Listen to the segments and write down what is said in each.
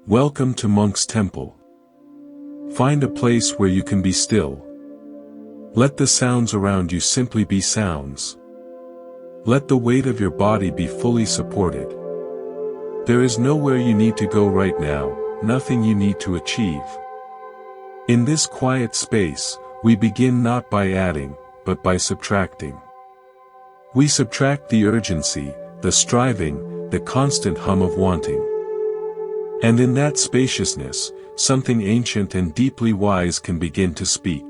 Welcome to Monk's Temple. Find a place where you can be still. Let the sounds around you simply be sounds. Let the weight of your body be fully supported. There is nowhere you need to go right now, nothing you need to achieve. In this quiet space, we begin not by adding, but by subtracting. We subtract the urgency, the striving, the constant hum of wanting. And in that spaciousness, something ancient and deeply wise can begin to speak.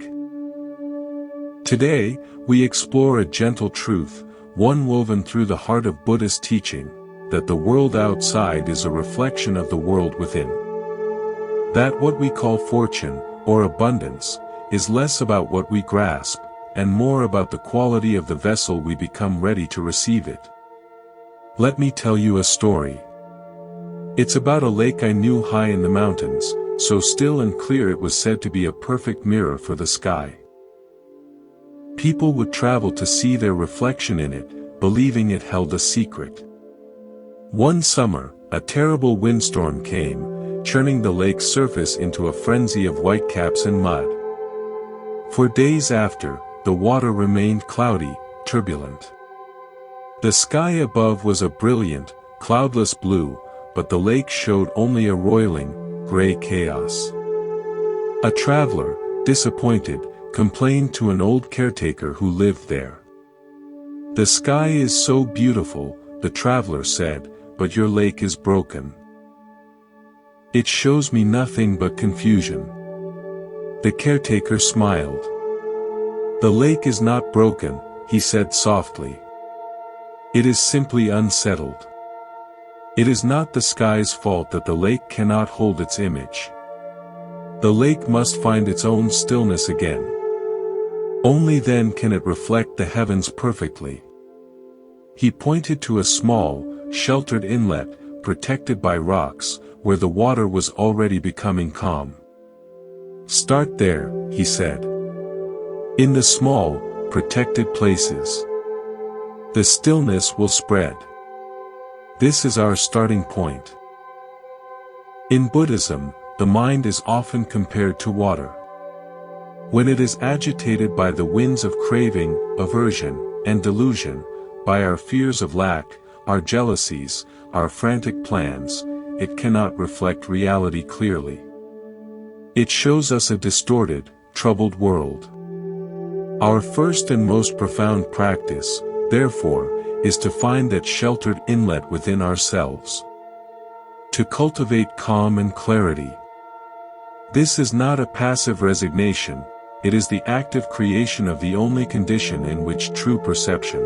Today, we explore a gentle truth, one woven through the heart of Buddhist teaching, that the world outside is a reflection of the world within. That what we call fortune, or abundance, is less about what we grasp, and more about the quality of the vessel we become ready to receive it. Let me tell you a story. It's about a lake I knew high in the mountains, so still and clear it was said to be a perfect mirror for the sky. People would travel to see their reflection in it, believing it held a secret. One summer, a terrible windstorm came, churning the lake's surface into a frenzy of whitecaps and mud. For days after, the water remained cloudy, turbulent. The sky above was a brilliant, cloudless blue, but the lake showed only a roiling, gray chaos. A traveler, disappointed, complained to an old caretaker who lived there. "The sky is so beautiful," the traveler said, "but your lake is broken. It shows me nothing but confusion." The caretaker smiled. "The lake is not broken," he said softly. "It is simply unsettled. It is not the sky's fault that the lake cannot hold its image. The lake must find its own stillness again. Only then can it reflect the heavens perfectly." He pointed to a small, sheltered inlet, protected by rocks, where the water was already becoming calm. "Start there," he said. "In the small, protected places. The stillness will spread. This is our starting point." In Buddhism, the mind is often compared to water. When it is agitated by the winds of craving, aversion, and delusion, by our fears of lack, our jealousies, our frantic plans, it cannot reflect reality clearly. It shows us a distorted, troubled world. Our first and most profound practice, therefore, is to find that sheltered inlet within ourselves. To cultivate calm and clarity. This is not a passive resignation, it is the active creation of the only condition in which true perception,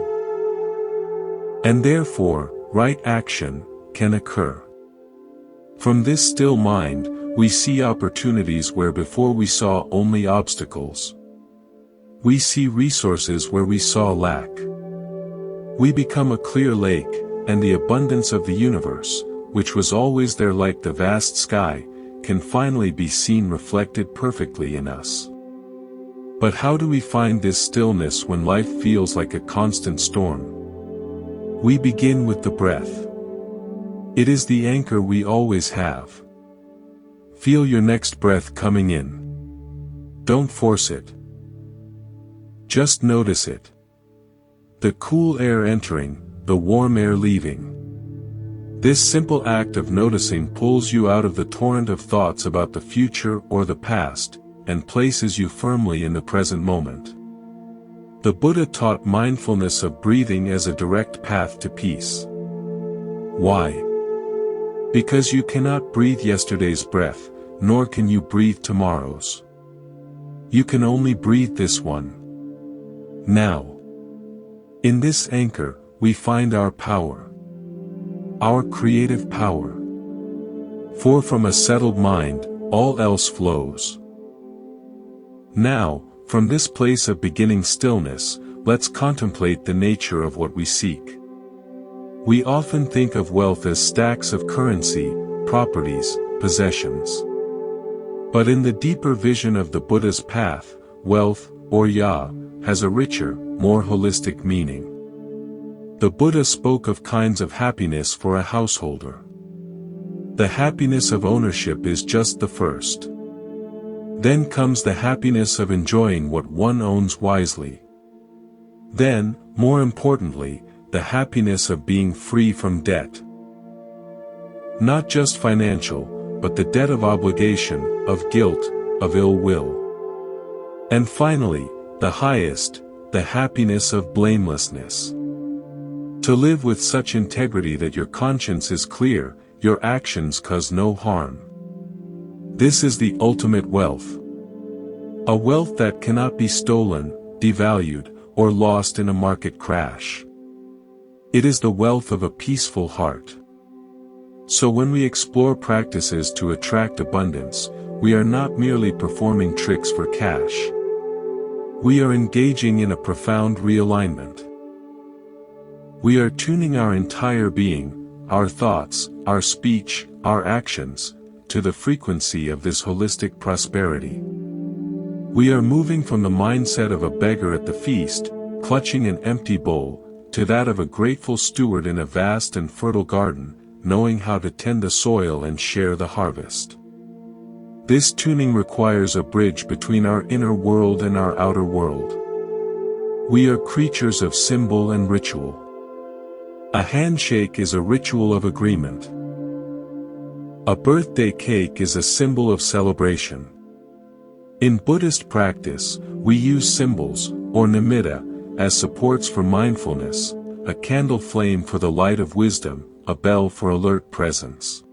and therefore, right action, can occur. From this still mind, we see opportunities where before we saw only obstacles. We see resources where we saw lack. We become a clear lake, and the abundance of the universe, which was always there like the vast sky, can finally be seen reflected perfectly in us. But how do we find this stillness when life feels like a constant storm? We begin with the breath. It is the anchor we always have. Feel your next breath coming in. Don't force it. Just notice it. The cool air entering, the warm air leaving. This simple act of noticing pulls you out of the torrent of thoughts about the future or the past, and places you firmly in the present moment. The Buddha taught mindfulness of breathing as a direct path to peace. Why? Because you cannot breathe yesterday's breath, nor can you breathe tomorrow's. You can only breathe this one. Now. In this anchor, we find our power. Our creative power. For from a settled mind, all else flows. Now, from this place of beginning stillness, let's contemplate the nature of what we seek. We often think of wealth as stacks of currency, properties, possessions. But in the deeper vision of the Buddha's path, wealth, or ya, has a richer, more holistic meaning. The Buddha spoke of kinds of happiness for a householder. The happiness of ownership is just the first. Then comes the happiness of enjoying what one owns wisely. Then, more importantly, the happiness of being free from debt. Not just financial, but the debt of obligation, of guilt, of ill will. And finally, the highest, the happiness of blamelessness. To live with such integrity that your conscience is clear, your actions cause no harm. This is the ultimate wealth. A wealth that cannot be stolen, devalued, or lost in a market crash. It is the wealth of a peaceful heart. So when we explore practices to attract abundance, we are not merely performing tricks for cash. We are engaging in a profound realignment. We are tuning our entire being, our thoughts, our speech, our actions, to the frequency of this holistic prosperity. We are moving from the mindset of a beggar at the feast, clutching an empty bowl, to that of a grateful steward in a vast and fertile garden, knowing how to tend the soil and share the harvest. This tuning requires a bridge between our inner world and our outer world. We are creatures of symbol and ritual. A handshake is a ritual of agreement. A birthday cake is a symbol of celebration. In Buddhist practice, we use symbols, or nimitta, as supports for mindfulness, a candle flame for the light of wisdom, a bell for alert presence.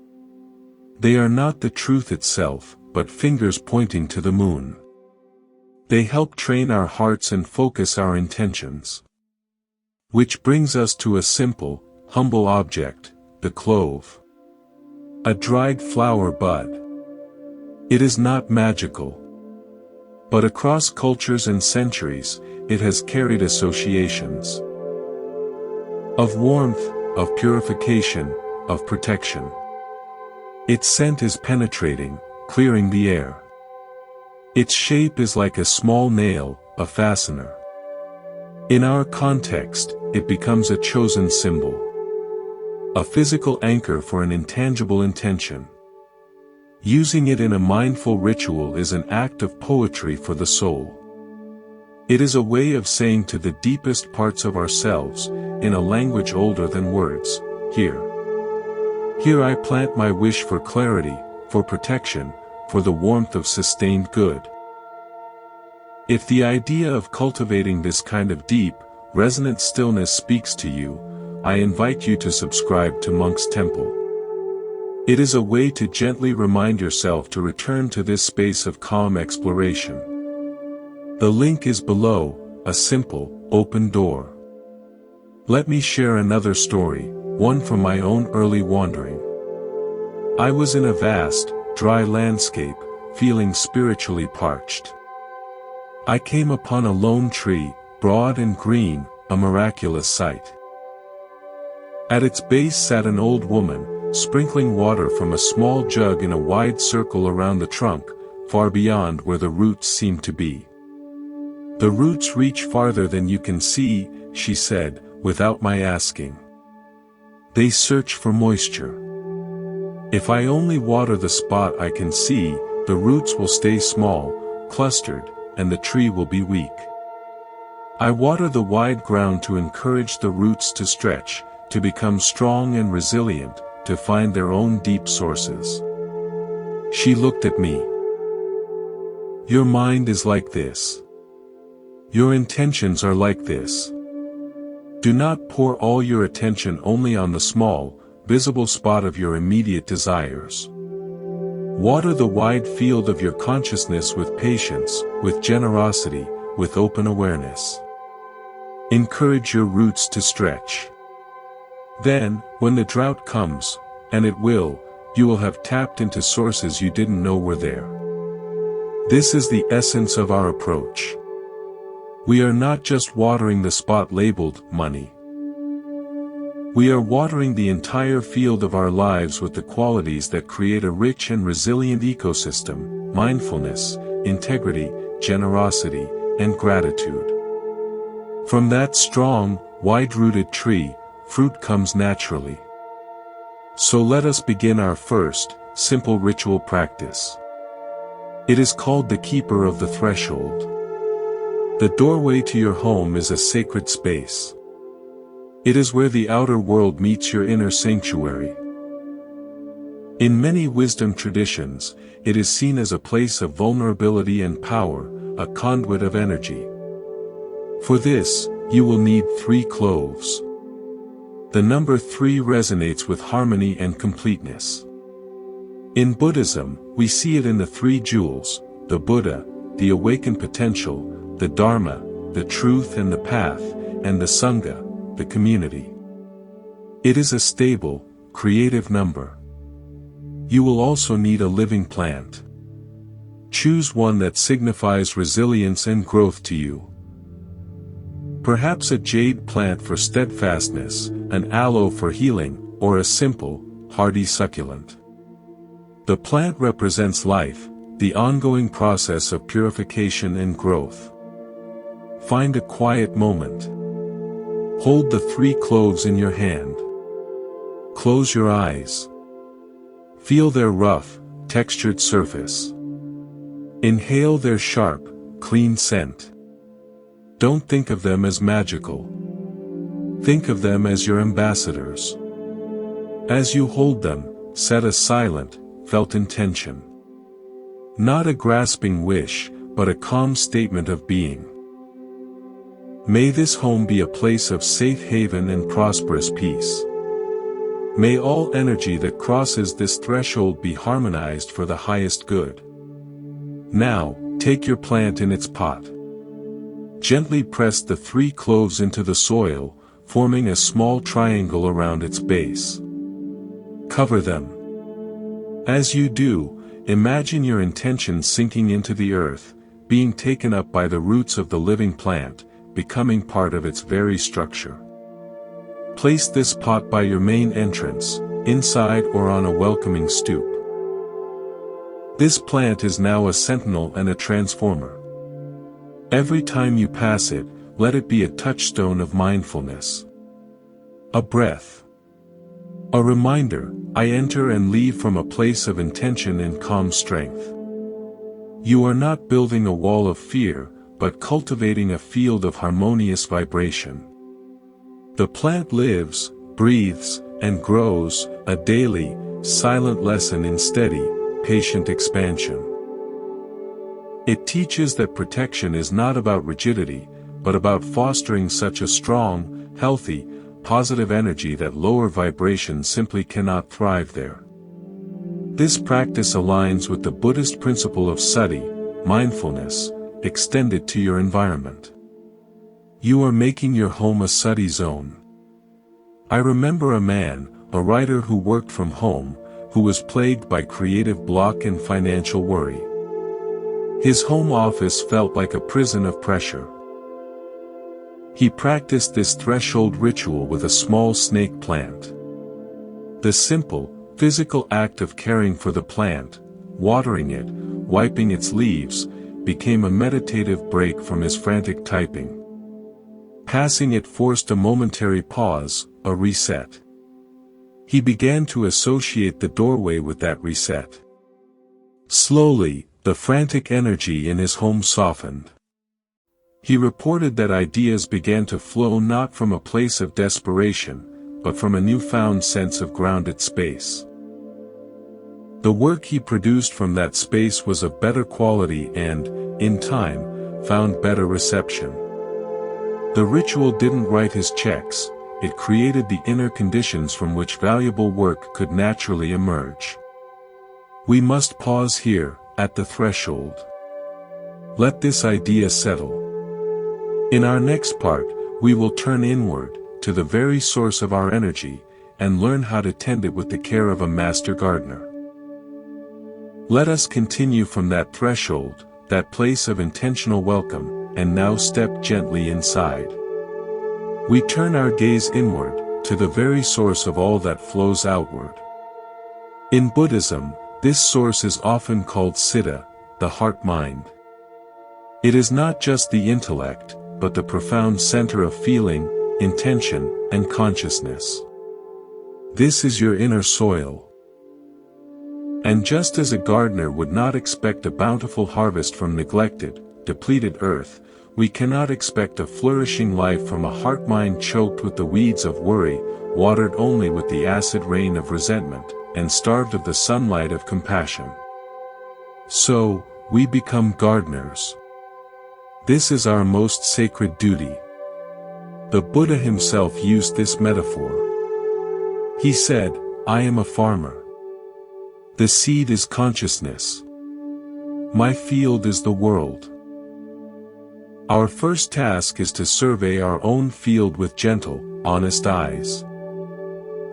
They are not the truth itself, but fingers pointing to the moon. They help train our hearts and focus our intentions. Which brings us to a simple, humble object, the clove. A dried flower bud. It is not magical. But across cultures and centuries, it has carried associations of warmth, of purification, of protection. Its scent is penetrating, clearing the air. Its shape is like a small nail, a fastener. In our context, it becomes a chosen symbol. A physical anchor for an intangible intention. Using it in a mindful ritual is an act of poetry for the soul. It is a way of saying to the deepest parts of ourselves, in a language older than words, here. Here I plant my wish for clarity, for protection, for the warmth of sustained good. If the idea of cultivating this kind of deep, resonant stillness speaks to you, I invite you to subscribe to Monk's Temple. It is a way to gently remind yourself to return to this space of calm exploration. The link is below, a simple, open door. Let me share another story, one from my own early wandering. I was in a vast, dry landscape, feeling spiritually parched. I came upon a lone tree, broad and green, a miraculous sight. At its base sat an old woman, sprinkling water from a small jug in a wide circle around the trunk, far beyond where the roots seemed to be. The roots reach farther than you can see, she said, without my asking. They search for moisture. If I only water the spot I can see, the roots will stay small, clustered, and the tree will be weak. I water the wide ground to encourage the roots to stretch, to become strong and resilient, to find their own deep sources. She looked at me. Your mind is like this. Your intentions are like this. Do not pour all your attention only on the small, visible spot of your immediate desires. Water the wide field of your consciousness with patience, with generosity, with open awareness. Encourage your roots to stretch. Then, when the drought comes, and it will, you will have tapped into sources you didn't know were there. This is the essence of our approach. We are not just watering the spot labeled money. We are watering the entire field of our lives with the qualities that create a rich and resilient ecosystem: mindfulness, integrity, generosity, and gratitude. From that strong, wide-rooted tree, fruit comes naturally. So let us begin our first, simple ritual practice. It is called the keeper of the threshold. The doorway to your home is a sacred space. It is where the outer world meets your inner sanctuary. In many wisdom traditions, it is seen as a place of vulnerability and power, a conduit of energy. For this, you will need 3 cloves. The number 3 resonates with harmony and completeness. In Buddhism, we see it in the 3 jewels, the Buddha, the awakened potential, the Dharma, the truth and the path, and the Sangha, the community. It is a stable, creative number. You will also need a living plant. Choose one that signifies resilience and growth to you. Perhaps a jade plant for steadfastness, an aloe for healing, or a simple, hardy succulent. The plant represents life, the ongoing process of purification and growth. Find a quiet moment. Hold the 3 cloves in your hand. Close your eyes. Feel their rough, textured surface. Inhale their sharp, clean scent. Don't think of them as magical. Think of them as your ambassadors. As you hold them, set a silent, felt intention. Not a grasping wish, but a calm statement of being. May this home be a place of safe haven and prosperous peace. May all energy that crosses this threshold be harmonized for the highest good. Now, take your plant in its pot. Gently press the 3 cloves into the soil, forming a small triangle around its base. Cover them. As you do, imagine your intention sinking into the earth, being taken up by the roots of the living plant, becoming part of its very structure. Place this pot by your main entrance, inside or on a welcoming stoop. This plant is now a sentinel and a transformer. Every time you pass it, let it be a touchstone of mindfulness. A breath. A reminder, I enter and leave from a place of intention and calm strength. You are not building a wall of fear, but cultivating a field of harmonious vibration. The plant lives, breathes, and grows, a daily, silent lesson in steady, patient expansion. It teaches that protection is not about rigidity, but about fostering such a strong, healthy, positive energy that lower vibrations simply cannot thrive there. This practice aligns with the Buddhist principle of sati, mindfulness, extended to your environment. You are making your home a sati zone. I remember a man, a writer who worked from home, who was plagued by creative block and financial worry. His home office felt like a prison of pressure. He practiced this threshold ritual with a small snake plant. The simple, physical act of caring for the plant, watering it, wiping its leaves, became a meditative break from his frantic typing. Passing it forced a momentary pause, a reset. He began to associate the doorway with that reset. Slowly, the frantic energy in his home softened. He reported that ideas began to flow not from a place of desperation, but from a newfound sense of grounded space. The work he produced from that space was of better quality and, in time, found better reception. The ritual didn't write his checks, it created the inner conditions from which valuable work could naturally emerge. We must pause here, at the threshold. Let this idea settle. In our next part, we will turn inward, to the very source of our energy, and learn how to tend it with the care of a master gardener. Let us continue from that threshold, that place of intentional welcome, and now step gently inside. We turn our gaze inward, to the very source of all that flows outward. In Buddhism, this source is often called Siddha, the heart-mind. It is not just the intellect, but the profound center of feeling, intention, and consciousness. This is your inner soil. And just as a gardener would not expect a bountiful harvest from neglected, depleted earth, we cannot expect a flourishing life from a heart-mind choked with the weeds of worry, watered only with the acid rain of resentment, and starved of the sunlight of compassion. So, we become gardeners. This is our most sacred duty. The Buddha himself used this metaphor. He said, "I am a farmer. The seed is consciousness. My field is the world." Our first task is to survey our own field with gentle, honest eyes.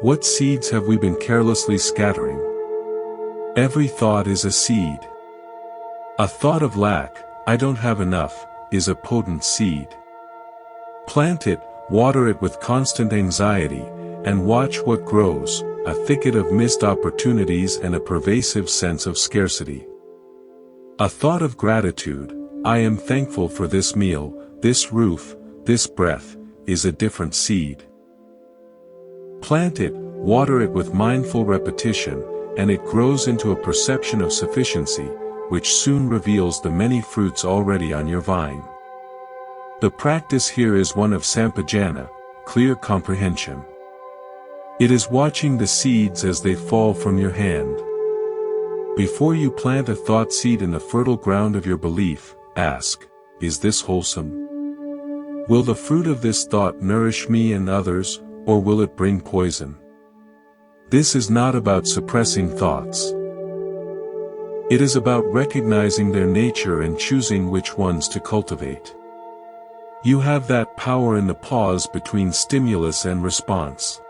What seeds have we been carelessly scattering? Every thought is a seed. A thought of lack, "I don't have enough," is a potent seed. Plant it, water it with constant anxiety, and watch what grows, a thicket of missed opportunities and a pervasive sense of scarcity. A thought of gratitude, "I am thankful for this meal, this roof, this breath," is a different seed. Plant it, water it with mindful repetition, and it grows into a perception of sufficiency, which soon reveals the many fruits already on your vine. The practice here is one of sampajana, clear comprehension. It is watching the seeds as they fall from your hand. Before you plant a thought seed in the fertile ground of your belief, ask, "Is this wholesome? Will the fruit of this thought nourish me and others, or will it bring poison?" This is not about suppressing thoughts. It is about recognizing their nature and choosing which ones to cultivate. You have that power in the pause between stimulus and response.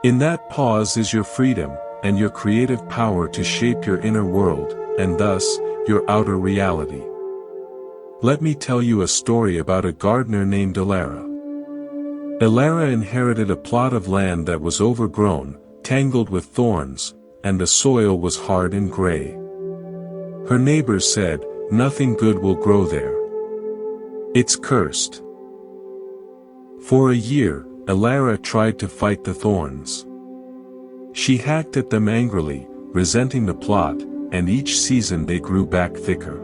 In that pause is your freedom, and your creative power to shape your inner world, and thus, your outer reality. Let me tell you a story about a gardener named Alara. Alara inherited a plot of land that was overgrown, tangled with thorns, and the soil was hard and gray. Her neighbors said, "Nothing good will grow there. It's cursed." For a year, Alara tried to fight the thorns. She hacked at them angrily, resenting the plot, and each season they grew back thicker.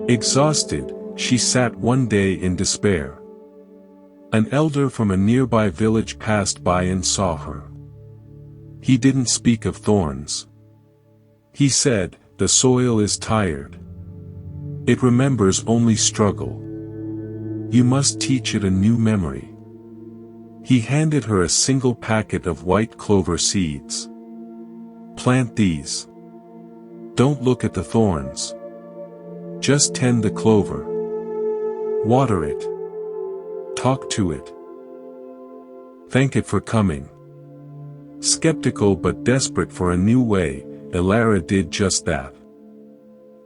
Exhausted, she sat one day in despair. An elder from a nearby village passed by and saw her. He didn't speak of thorns. He said, "The soil is tired. It remembers only struggle. You must teach it a new memory." He handed her a single packet of white clover seeds. "Plant these. Don't look at the thorns. Just tend the clover. Water it. Talk to it. Thank it for coming." Skeptical but desperate for a new way, Alara did just that.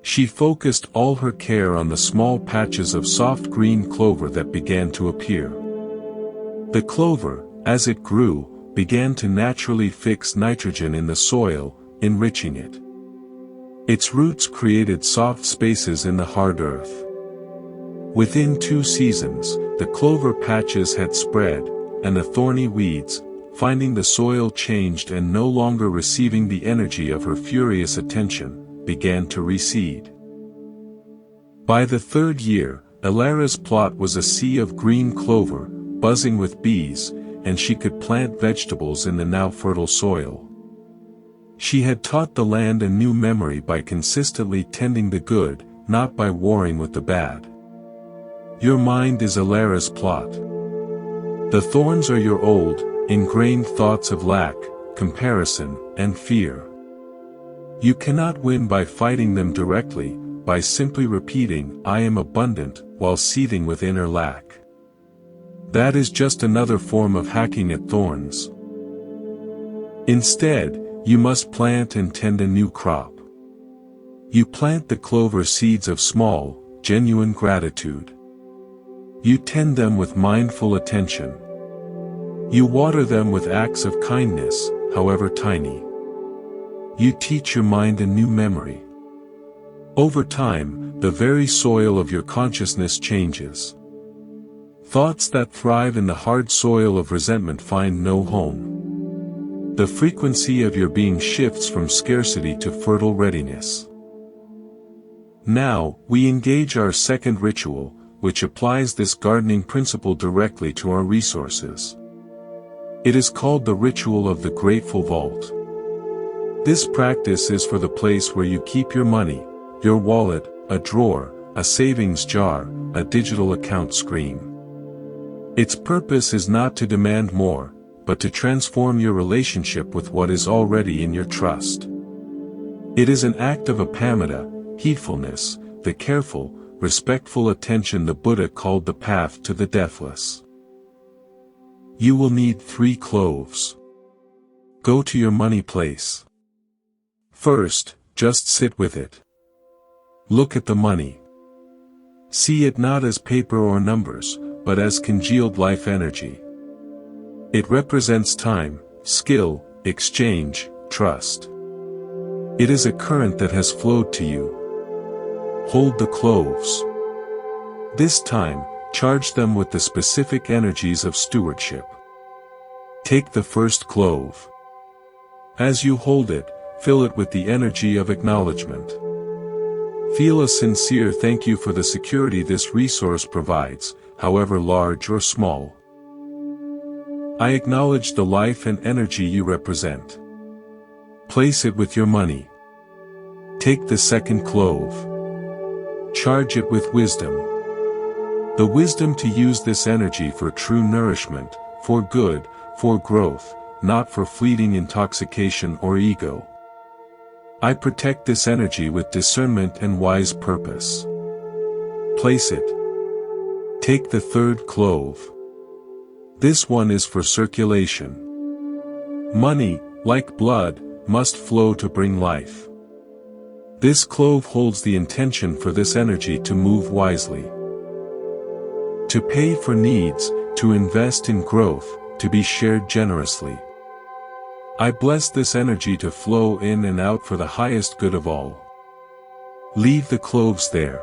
She focused all her care on the small patches of soft green clover that began to appear. The clover, as it grew, began to naturally fix nitrogen in the soil, enriching it. Its roots created soft spaces in the hard earth. Within 2 seasons, the clover patches had spread, and the thorny weeds, finding the soil changed and no longer receiving the energy of her furious attention, began to recede. By the 3rd year, Alara's plot was a sea of green clover, buzzing with bees, and she could plant vegetables in the now fertile soil. She had taught the land a new memory by consistently tending the good, not by warring with the bad. Your mind is Alara's plot. The thorns are your old, ingrained thoughts of lack, comparison, and fear. You cannot win by fighting them directly, by simply repeating, "I am abundant," while seething with inner lack. That is just another form of hacking at thorns. Instead, you must plant and tend a new crop. You plant the clover seeds of small, genuine gratitude. You tend them with mindful attention. You water them with acts of kindness, however tiny. You teach your mind a new memory. Over time, the very soil of your consciousness changes. Thoughts that thrive in the hard soil of resentment find no home. The frequency of your being shifts from scarcity to fertile readiness. Now, we engage our second ritual, which applies this gardening principle directly to our resources. It is called the ritual of the grateful vault. This practice is for the place where you keep your money, your wallet, a drawer, a savings jar, a digital account screen. Its purpose is not to demand more, but to transform your relationship with what is already in your trust. It is an act of apamita, heedfulness, the careful, respectful attention the Buddha called the path to the deathless. You will need 3 cloves. Go to your money place. First, just sit with it. Look at the money. See it not as paper or numbers, but as congealed life energy. It represents time, skill, exchange, trust. It is a current that has flowed to you. Hold the cloves. This time, charge them with the specific energies of stewardship. Take the first clove. As you hold it, fill it with the energy of acknowledgement. Feel a sincere thank you for the security this resource provides, however large or small. I acknowledge the life and energy you represent. Place it with your money. Take the second clove. Charge it with wisdom. The wisdom to use this energy for true nourishment, for good, for growth, not for fleeting intoxication or ego. I protect this energy with discernment and wise purpose. Place it. Take the third clove. This one is for circulation. Money, like blood, must flow to bring life. This clove holds the intention for this energy to move wisely. To pay for needs, to invest in growth, to be shared generously. I bless this energy to flow in and out for the highest good of all. Leave the cloves there.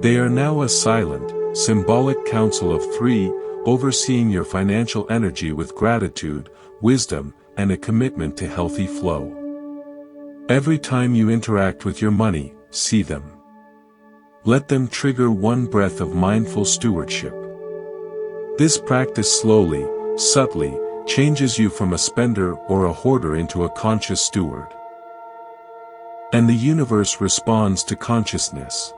They are now a silent, symbolic council of 3, overseeing your financial energy with gratitude, wisdom, and a commitment to healthy flow. Every time you interact with your money, see them. Let them trigger one breath of mindful stewardship. This practice slowly, subtly, changes you from a spender or a hoarder into a conscious steward. And the universe responds to consciousness.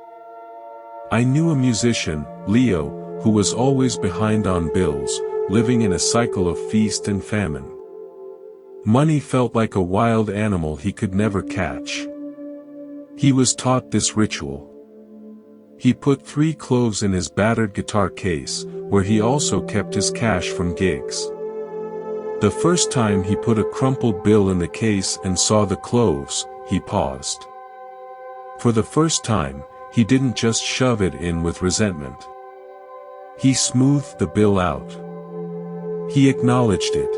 I knew a musician, Leo, who was always behind on bills, living in a cycle of feast and famine. Money felt like a wild animal he could never catch. He was taught this ritual. He put 3 cloves in his battered guitar case, where he also kept his cash from gigs. The first time he put a crumpled bill in the case and saw the cloves, he paused. For the first time, he didn't just shove it in with resentment. He smoothed the bill out. He acknowledged it.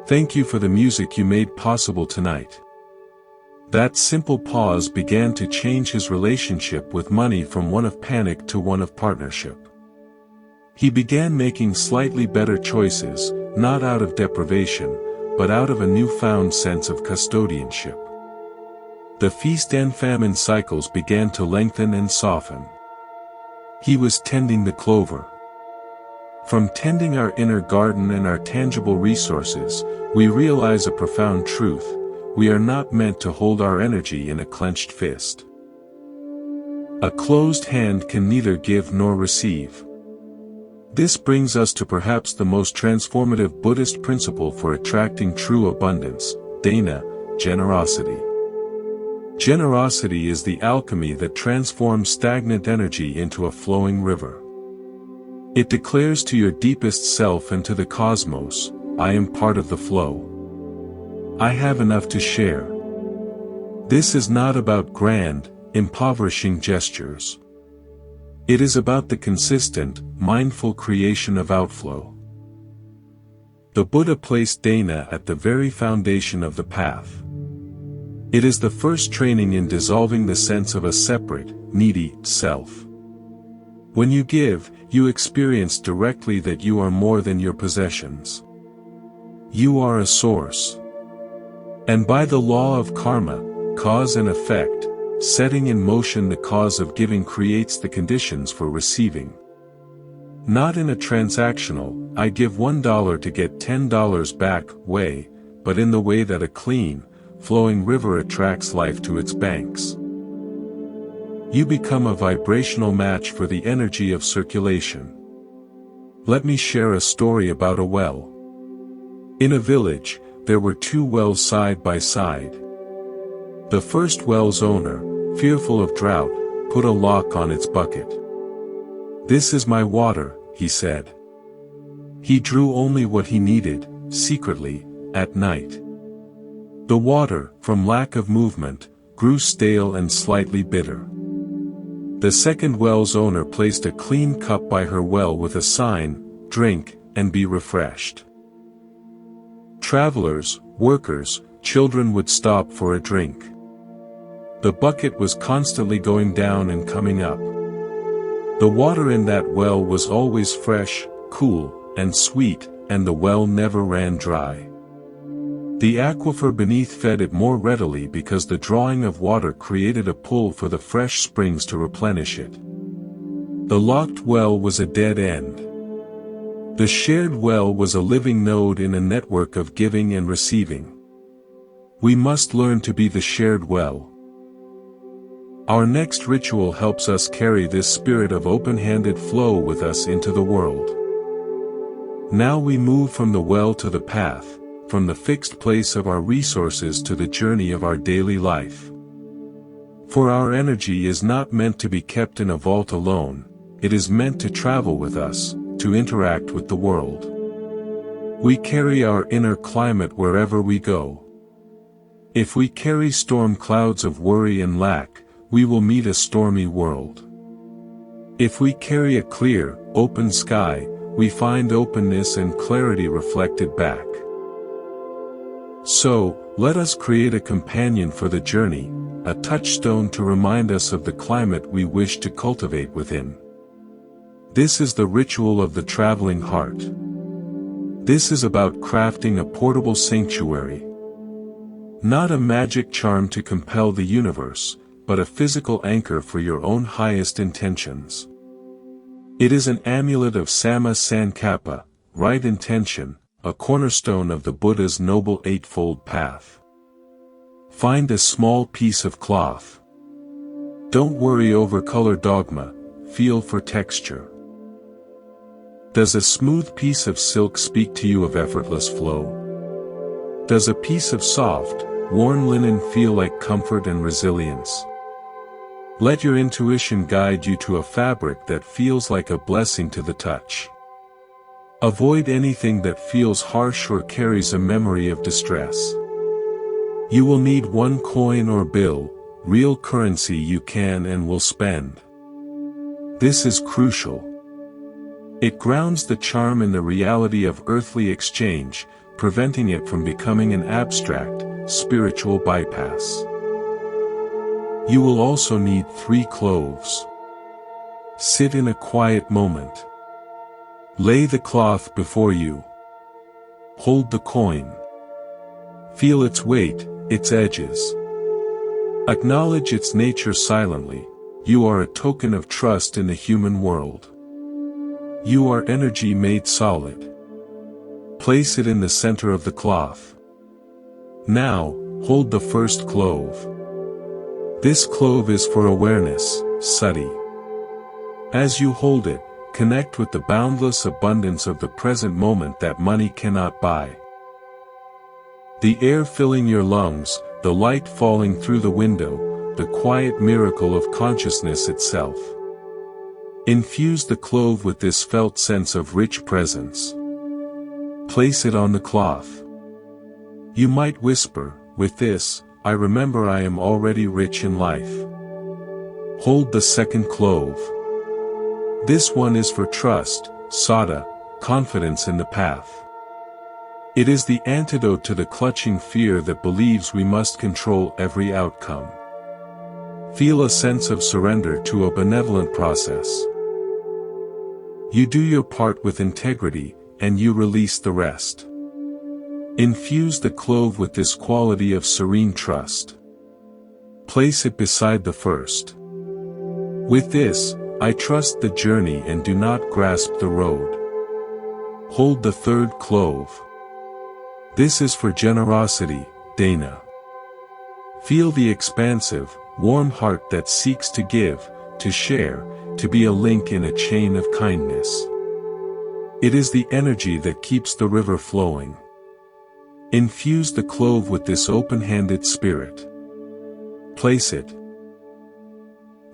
Thank you for the music you made possible tonight. That simple pause began to change his relationship with money from one of panic to one of partnership. He began making slightly better choices, not out of deprivation, but out of a newfound sense of custodianship. The feast and famine cycles began to lengthen and soften. He was tending the clover. From tending our inner garden and our tangible resources, we realize a profound truth: we are not meant to hold our energy in a clenched fist. A closed hand can neither give nor receive. This brings us to perhaps the most transformative Buddhist principle for attracting true abundance, dana, generosity. Generosity is the alchemy that transforms stagnant energy into a flowing river. It declares to your deepest self and to the cosmos, I am part of the flow. I have enough to share. This is not about grand, impoverishing gestures. It is about the consistent, mindful creation of outflow. The Buddha placed dana at the very foundation of the path. It is the first training in dissolving the sense of a separate, needy self. When you give, you experience directly that you are more than your possessions. You are a source. And by the law of karma, cause and effect, setting in motion the cause of giving creates the conditions for receiving. Not in a transactional, I give $1 to get $10 back way, but in the way that a clean, flowing river attracts life to its banks. You become a vibrational match for the energy of circulation. Let me share a story about a well. In a village, there were two wells side by side. The first well's owner, fearful of drought, put a lock on its bucket. "This is my water," he said. He drew only what he needed, secretly, at night. The water, from lack of movement, grew stale and slightly bitter. The second well's owner placed a clean cup by her well with a sign, "Drink, and be refreshed." Travelers, workers, children would stop for a drink. The bucket was constantly going down and coming up. The water in that well was always fresh, cool, and sweet, and the well never ran dry. The aquifer beneath fed it more readily because the drawing of water created a pull for the fresh springs to replenish it. The locked well was a dead end. The shared well was a living node in a network of giving and receiving. We must learn to be the shared well. Our next ritual helps us carry this spirit of open-handed flow with us into the world. Now we move from the well to the path, from the fixed place of our resources to the journey of our daily life. For our energy is not meant to be kept in a vault alone, it is meant to travel with us, to interact with the world. We carry our inner climate wherever we go. If we carry storm clouds of worry and lack, we will meet a stormy world. If we carry a clear, open sky, we find openness and clarity reflected back. So, let us create a companion for the journey, a touchstone to remind us of the climate we wish to cultivate within. This is the ritual of the traveling heart. This is about crafting a portable sanctuary. Not a magic charm to compel the universe, but a physical anchor for your own highest intentions. It is an amulet of Samma Sankappa, right intention, a cornerstone of the Buddha's Noble Eightfold Path. Find a small piece of cloth. Don't worry over color dogma, feel for texture. Does a smooth piece of silk speak to you of effortless flow? Does a piece of soft, worn linen feel like comfort and resilience? Let your intuition guide you to a fabric that feels like a blessing to the touch. Avoid anything that feels harsh or carries a memory of distress. You will need one coin or bill, real currency you can and will spend. This is crucial. It grounds the charm in the reality of earthly exchange, preventing it from becoming an abstract, spiritual bypass. You will also need 3 cloves. Sit in a quiet moment. Lay the cloth before you. Hold the coin. Feel its weight, its edges. Acknowledge its nature silently. You are a token of trust in the human world. You are energy made solid. Place it in the center of the cloth. Now, hold the first clove. This clove is for awareness, sati. As you hold it, connect with the boundless abundance of the present moment that money cannot buy. The air filling your lungs, the light falling through the window, the quiet miracle of consciousness itself. Infuse the clove with this felt sense of rich presence. Place it on the cloth. You might whisper, with this, I remember I am already rich in life. Hold the second clove. This one is for trust, sada, confidence in the path. It is the antidote to the clutching fear that believes we must control every outcome. Feel a sense of surrender to a benevolent process. You do your part with integrity, and you release the rest. Infuse the clove with this quality of serene trust. Place it beside the first. With this, I trust the journey and do not grasp the road. Hold the third clove. This is for generosity, Dana. Feel the expansive, warm heart that seeks to give, to share, to be a link in a chain of kindness. It is the energy that keeps the river flowing. Infuse the clove with this open-handed spirit. Place it.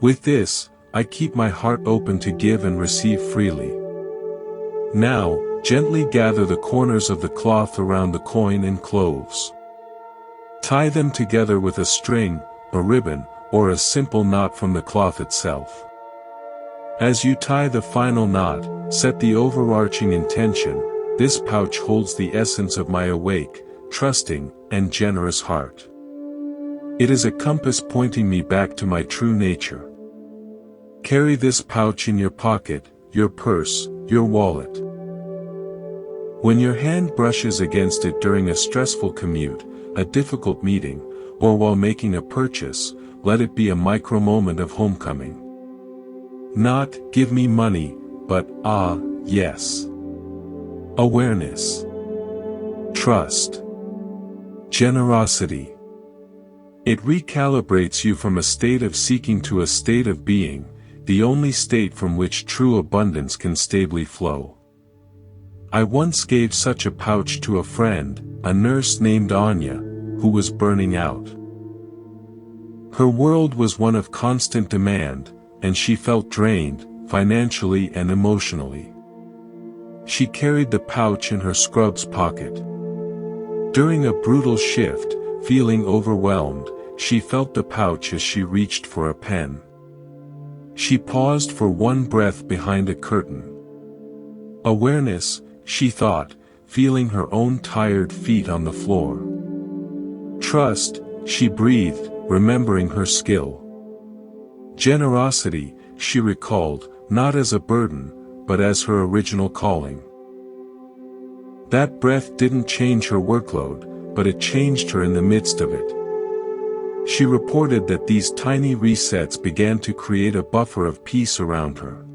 With this, I keep my heart open to give and receive freely. Now, gently gather the corners of the cloth around the coin and cloves. Tie them together with a string, a ribbon, or a simple knot from the cloth itself. As you tie the final knot, set the overarching intention: this pouch holds the essence of my awake, trusting, and generous heart. It is a compass pointing me back to my true nature. Carry this pouch in your pocket, your purse, your wallet. When your hand brushes against it during a stressful commute, a difficult meeting, or while making a purchase, let it be a micro-moment of homecoming. Not, give me money, but, ah, yes. Awareness. Trust. Generosity. It recalibrates you from a state of seeking to a state of being, the only state from which true abundance can stably flow. I once gave such a pouch to a friend, a nurse named Anya, who was burning out. Her world was one of constant demand, and she felt drained, financially and emotionally. She carried the pouch in her scrubs pocket. During a brutal shift, feeling overwhelmed, she felt the pouch as she reached for a pen. She paused for one breath behind a curtain. Awareness, she thought, feeling her own tired feet on the floor. Trust, she breathed, remembering her skill. Generosity, she recalled, not as a burden, but as her original calling. That breath didn't change her workload, but it changed her in the midst of it. She reported that these tiny resets began to create a buffer of peace around her.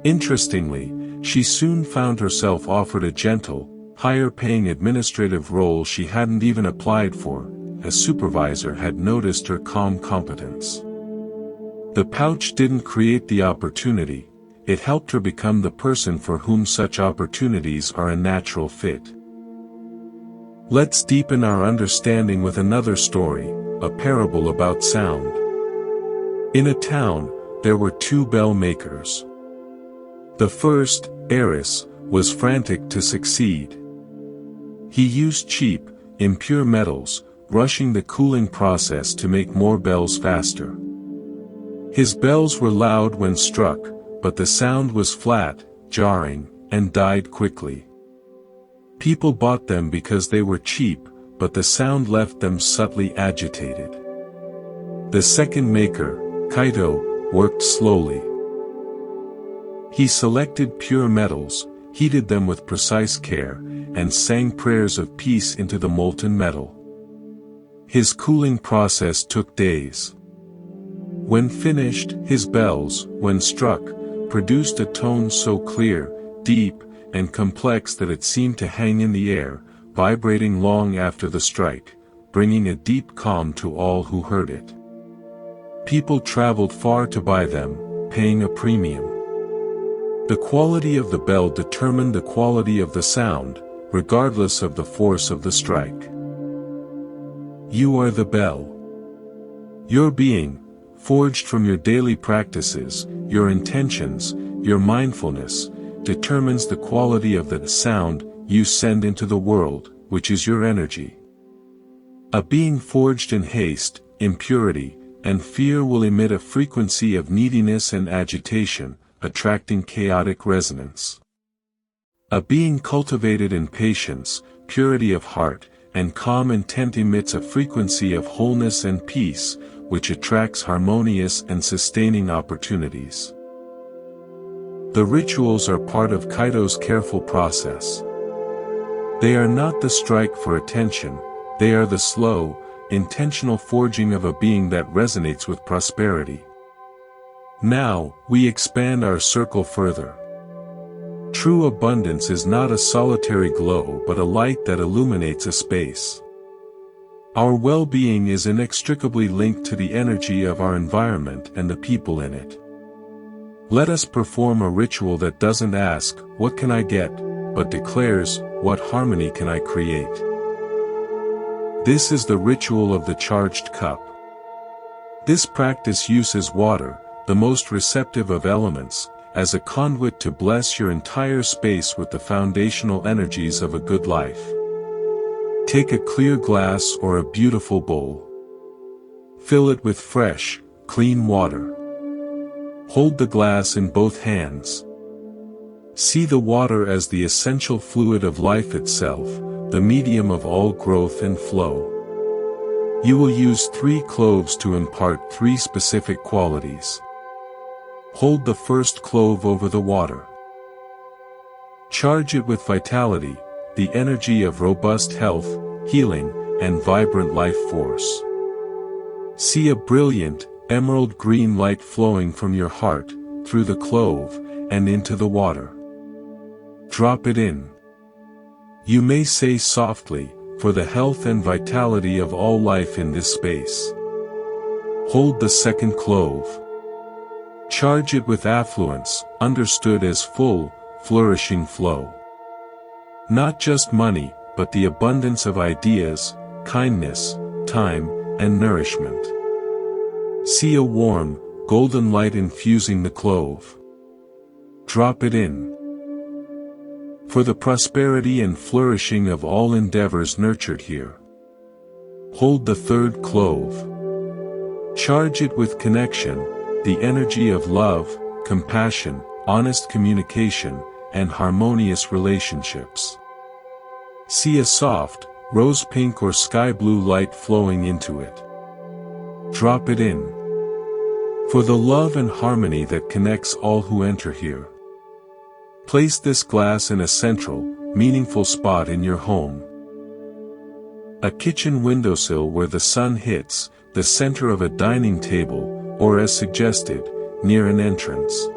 Interestingly, she soon found herself offered a gentle, higher-paying administrative role she hadn't even applied for. A supervisor had noticed her calm competence. The pouch didn't create the opportunity, it helped her become the person for whom such opportunities are a natural fit. Let's deepen our understanding with another story, a parable about sound. In a town, there were two bell makers. The first, Eris, was frantic to succeed. He used cheap, impure metals, rushing the cooling process to make more bells faster. His bells were loud when struck, but the sound was flat, jarring, and died quickly. People bought them because they were cheap, but the sound left them subtly agitated. The second maker, Kaito, worked slowly. He selected pure metals, heated them with precise care, and sang prayers of peace into the molten metal. His cooling process took days. When finished, his bells, when struck, produced a tone so clear, deep, and complex that it seemed to hang in the air, vibrating long after the strike, bringing a deep calm to all who heard it. People traveled far to buy them, paying a premium. The quality of the bell determined the quality of the sound, regardless of the force of the strike. You are the bell. Your being, forged from your daily practices, your intentions, your mindfulness, determines the quality of the sound you send into the world, which is your energy. A being forged in haste, impurity, and fear will emit a frequency of neediness and agitation, attracting chaotic resonance. A being cultivated in patience, purity of heart, and calm intent emits a frequency of wholeness and peace, which attracts harmonious and sustaining opportunities. The rituals are part of Kaito's careful process. They are not the strike for attention, they are the slow, intentional forging of a being that resonates with prosperity. Now, we expand our circle further. True abundance is not a solitary glow but a light that illuminates a space. Our well-being is inextricably linked to the energy of our environment and the people in it. Let us perform a ritual that doesn't ask, "What can I get?" but declares, "What harmony can I create?" This is the ritual of the charged cup. This practice uses water, the most receptive of elements, as a conduit to bless your entire space with the foundational energies of a good life. Take a clear glass or a beautiful bowl. Fill it with fresh, clean water. Hold the glass in both hands. See the water as the essential fluid of life itself, the medium of all growth and flow. You will use 3 cloves to impart 3 specific qualities. Hold the first clove over the water. Charge it with vitality, the energy of robust health, healing, and vibrant life force. See a brilliant, emerald green light flowing from your heart, through the clove, and into the water. Drop it in. You may say softly, "For the health and vitality of all life in this space." Hold the second clove. Charge it with affluence, understood as full, flourishing flow. Not just money, but the abundance of ideas, kindness, time, and nourishment. See a warm, golden light infusing the clove. Drop it in. For the prosperity and flourishing of all endeavors nurtured here. Hold the third clove. Charge it with connection, the energy of love, compassion, honest communication, and harmonious relationships. See a soft, rose pink or sky blue light flowing into it. Drop it in. For the love and harmony that connects all who enter here. Place this glass in a central, meaningful spot in your home. A kitchen windowsill where the sun hits, the center of a dining table, or as suggested, near an entrance.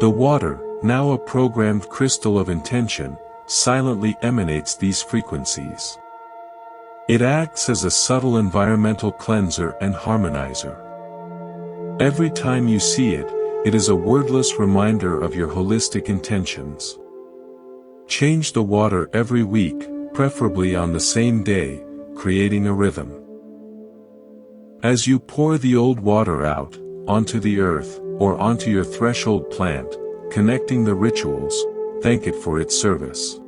The water, now a programmed crystal of intention, silently emanates these frequencies. It acts as a subtle environmental cleanser and harmonizer. Every time you see it, it is a wordless reminder of your holistic intentions. Change the water every week, preferably on the same day, creating a rhythm. As you pour the old water out, onto the earth, or onto your threshold plant, connecting the rituals, thank it for its service.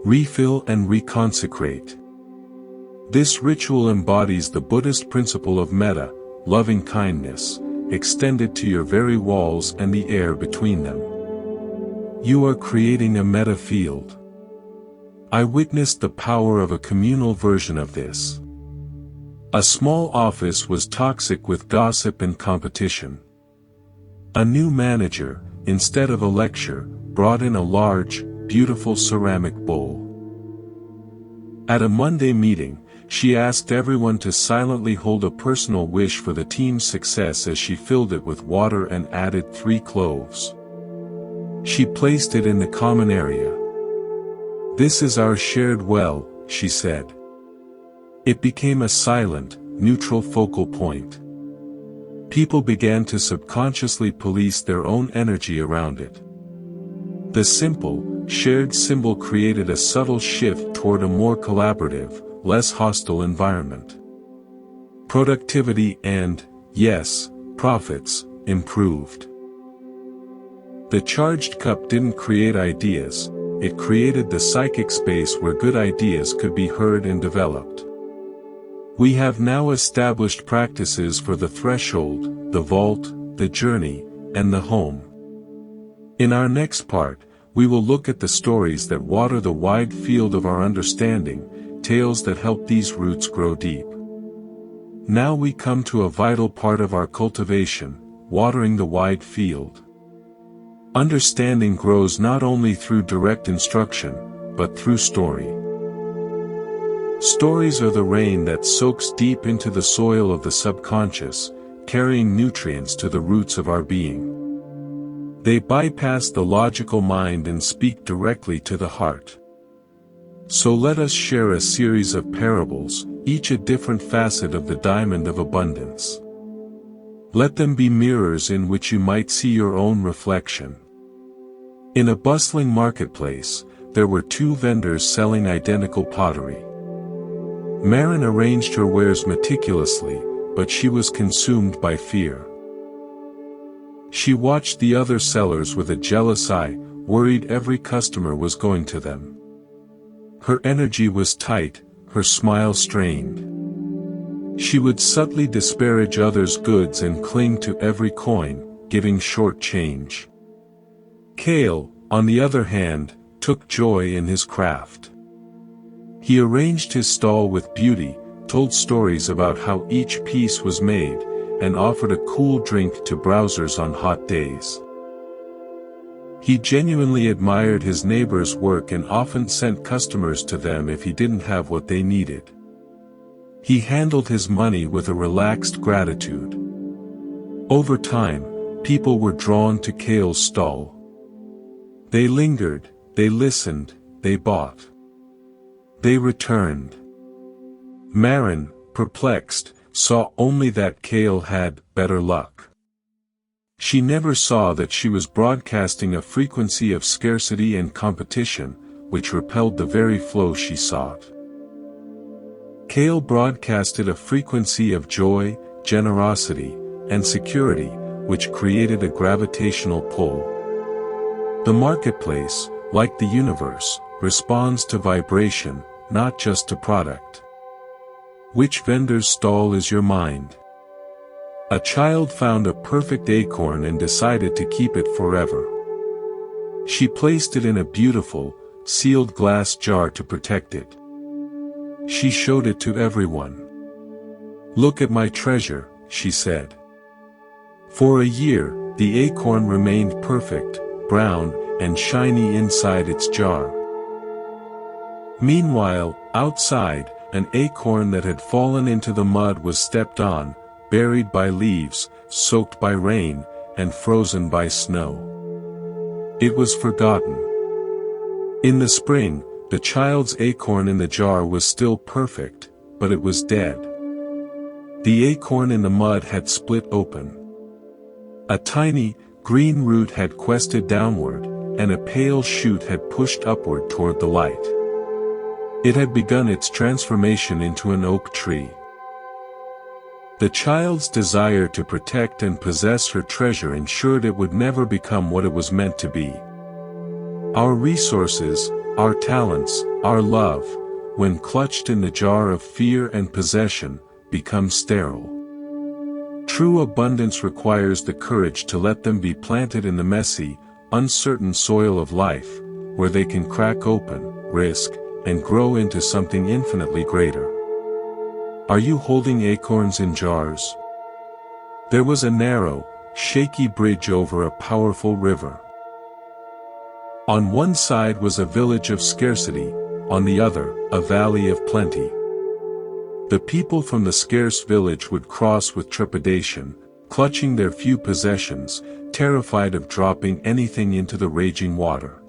Refill and reconsecrate. This ritual embodies the Buddhist principle of metta, loving kindness, extended to your very walls and the air between them. You are creating a metta field. I witnessed the power of a communal version of this. A small office was toxic with gossip and competition. A new manager, instead of a lecture, brought in a large, beautiful ceramic bowl. At a Monday meeting, she asked everyone to silently hold a personal wish for the team's success as she filled it with water and added 3 cloves. She placed it in the common area. "This is our shared well," she said. It became a silent, neutral focal point. People began to subconsciously police their own energy around it. The simple, shared symbol created a subtle shift toward a more collaborative, less hostile environment. Productivity and, yes, profits, improved. The charged cup didn't create ideas, it created the psychic space where good ideas could be heard and developed. We have now established practices for the threshold, the vault, the journey, and the home. In our next part, we will look at the stories that water the wide field of our understanding, tales that help these roots grow deep. Now we come to a vital part of our cultivation, watering the wide field. Understanding grows not only through direct instruction, but through story. Stories are the rain that soaks deep into the soil of the subconscious, carrying nutrients to the roots of our being. They bypass the logical mind and speak directly to the heart. So let us share a series of parables, each a different facet of the diamond of abundance. Let them be mirrors in which you might see your own reflection. In a bustling marketplace, there were two vendors selling identical pottery. Marin arranged her wares meticulously, but she was consumed by fear. She watched the other sellers with a jealous eye, worried every customer was going to them. Her energy was tight, her smile strained. She would subtly disparage others' goods and cling to every coin, giving short change. Kale, on the other hand, took joy in his craft. He arranged his stall with beauty, told stories about how each piece was made, and offered a cool drink to browsers on hot days. He genuinely admired his neighbors' work and often sent customers to them if he didn't have what they needed. He handled his money with a relaxed gratitude. Over time, people were drawn to Kale's stall. They lingered, they listened, they bought. They returned. Marin, perplexed, saw only that Kale had better luck. She never saw that she was broadcasting a frequency of scarcity and competition, which repelled the very flow she sought. Kale broadcasted a frequency of joy, generosity, and security, which created a gravitational pull. The marketplace, like the universe, responds to vibration, not just to product. Which vendor's stall is your mind? A child found a perfect acorn and decided to keep it forever. She placed it in a beautiful, sealed glass jar to protect it. She showed it to everyone. "Look at my treasure," she said. For a year, the acorn remained perfect, brown, and shiny inside its jar. Meanwhile, outside, an acorn that had fallen into the mud was stepped on, buried by leaves, soaked by rain, and frozen by snow. It was forgotten. In the spring, the child's acorn in the jar was still perfect, but it was dead. The acorn in the mud had split open. A tiny, green root had quested downward, and a pale shoot had pushed upward toward the light. It had begun its transformation into an oak tree. The child's desire to protect and possess her treasure ensured it would never become what it was meant to be. Our resources, our talents, our love, when clutched in the jar of fear and possession, become sterile. True abundance requires the courage to let them be planted in the messy, uncertain soil of life, where they can crack open, risk, and grow into something infinitely greater. Are you holding acorns in jars? There was a narrow, shaky bridge over a powerful river. On one side was a village of scarcity, on the other, a valley of plenty. The people from the scarce village would cross with trepidation, clutching their few possessions, terrified of dropping anything into the raging water.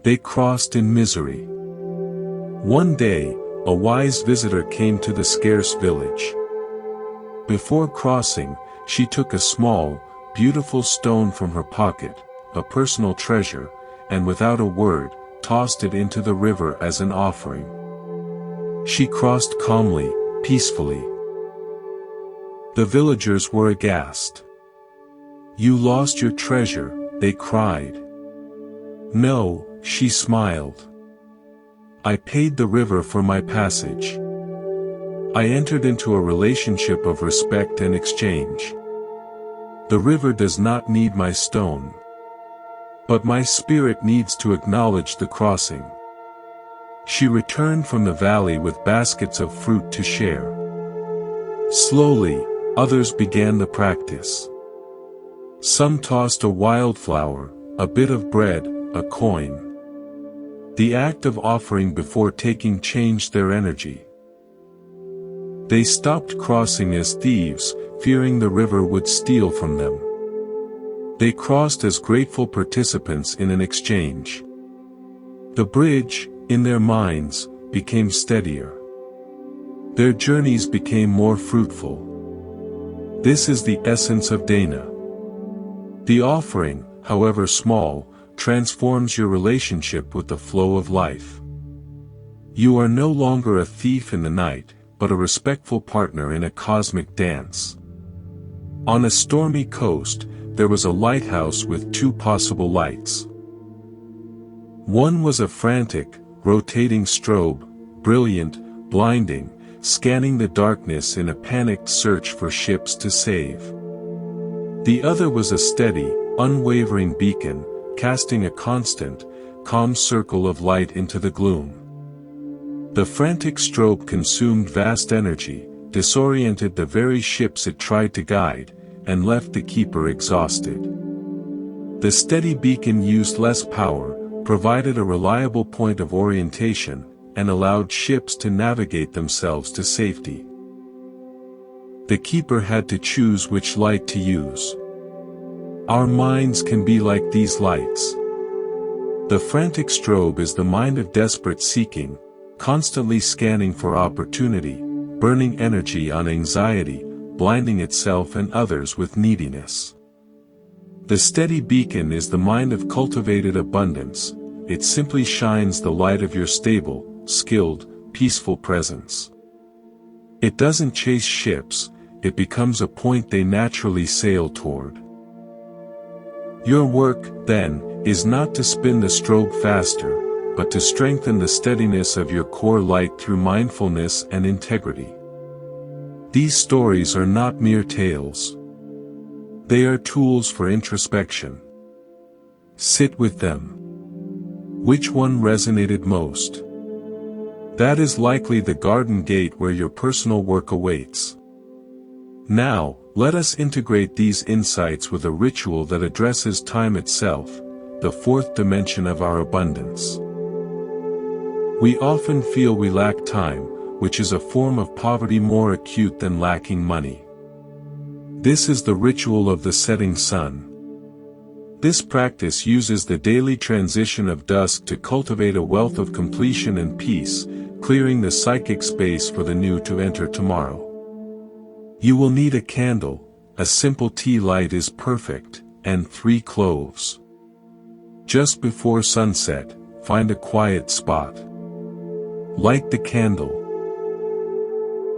They crossed in misery. One day, a wise visitor came to the scarce village. Before crossing, she took a small, beautiful stone from her pocket, a personal treasure, and without a word, tossed it into the river as an offering. She crossed calmly, peacefully. The villagers were aghast. "You lost your treasure," they cried. "No," she smiled. "I paid the river for my passage. I entered into a relationship of respect and exchange. The river does not need my stone. But my spirit needs to acknowledge the crossing." She returned from the valley with baskets of fruit to share. Slowly, others began the practice. Some tossed a wildflower, a bit of bread, a coin. The act of offering before taking changed their energy. They stopped crossing as thieves, fearing the river would steal from them. They crossed as grateful participants in an exchange. The bridge, in their minds, became steadier. Their journeys became more fruitful. This is the essence of dana. The offering, however small, transforms your relationship with the flow of life. You are no longer a thief in the night, but a respectful partner in a cosmic dance. On a stormy coast, there was a lighthouse with two possible lights. One was a frantic, rotating strobe, brilliant, blinding, scanning the darkness in a panicked search for ships to save. The other was a steady, unwavering beacon, casting a constant, calm circle of light into the gloom. The frantic strobe consumed vast energy, disoriented the very ships it tried to guide, and left the keeper exhausted. The steady beacon used less power, provided a reliable point of orientation, and allowed ships to navigate themselves to safety. The keeper had to choose which light to use. Our minds can be like these lights. The frantic strobe is the mind of desperate seeking, constantly scanning for opportunity, burning energy on anxiety, blinding itself and others with neediness. The steady beacon is the mind of cultivated abundance. It simply shines the light of your stable, skilled, peaceful presence. It doesn't chase ships, it becomes a point they naturally sail toward. Your work, then, is not to spin the strobe faster, but to strengthen the steadiness of your core light through mindfulness and integrity. These stories are not mere tales. They are tools for introspection. Sit with them. Which one resonated most? That is likely the garden gate where your personal work awaits. Now, let us integrate these insights with a ritual that addresses time itself, the fourth dimension of our abundance. We often feel we lack time, which is a form of poverty more acute than lacking money. This is the ritual of the setting sun. This practice uses the daily transition of dusk to cultivate a wealth of completion and peace, clearing the psychic space for the new to enter tomorrow. You will need a candle, a simple tea light is perfect, and 3 cloves. Just before sunset, find a quiet spot. Light the candle.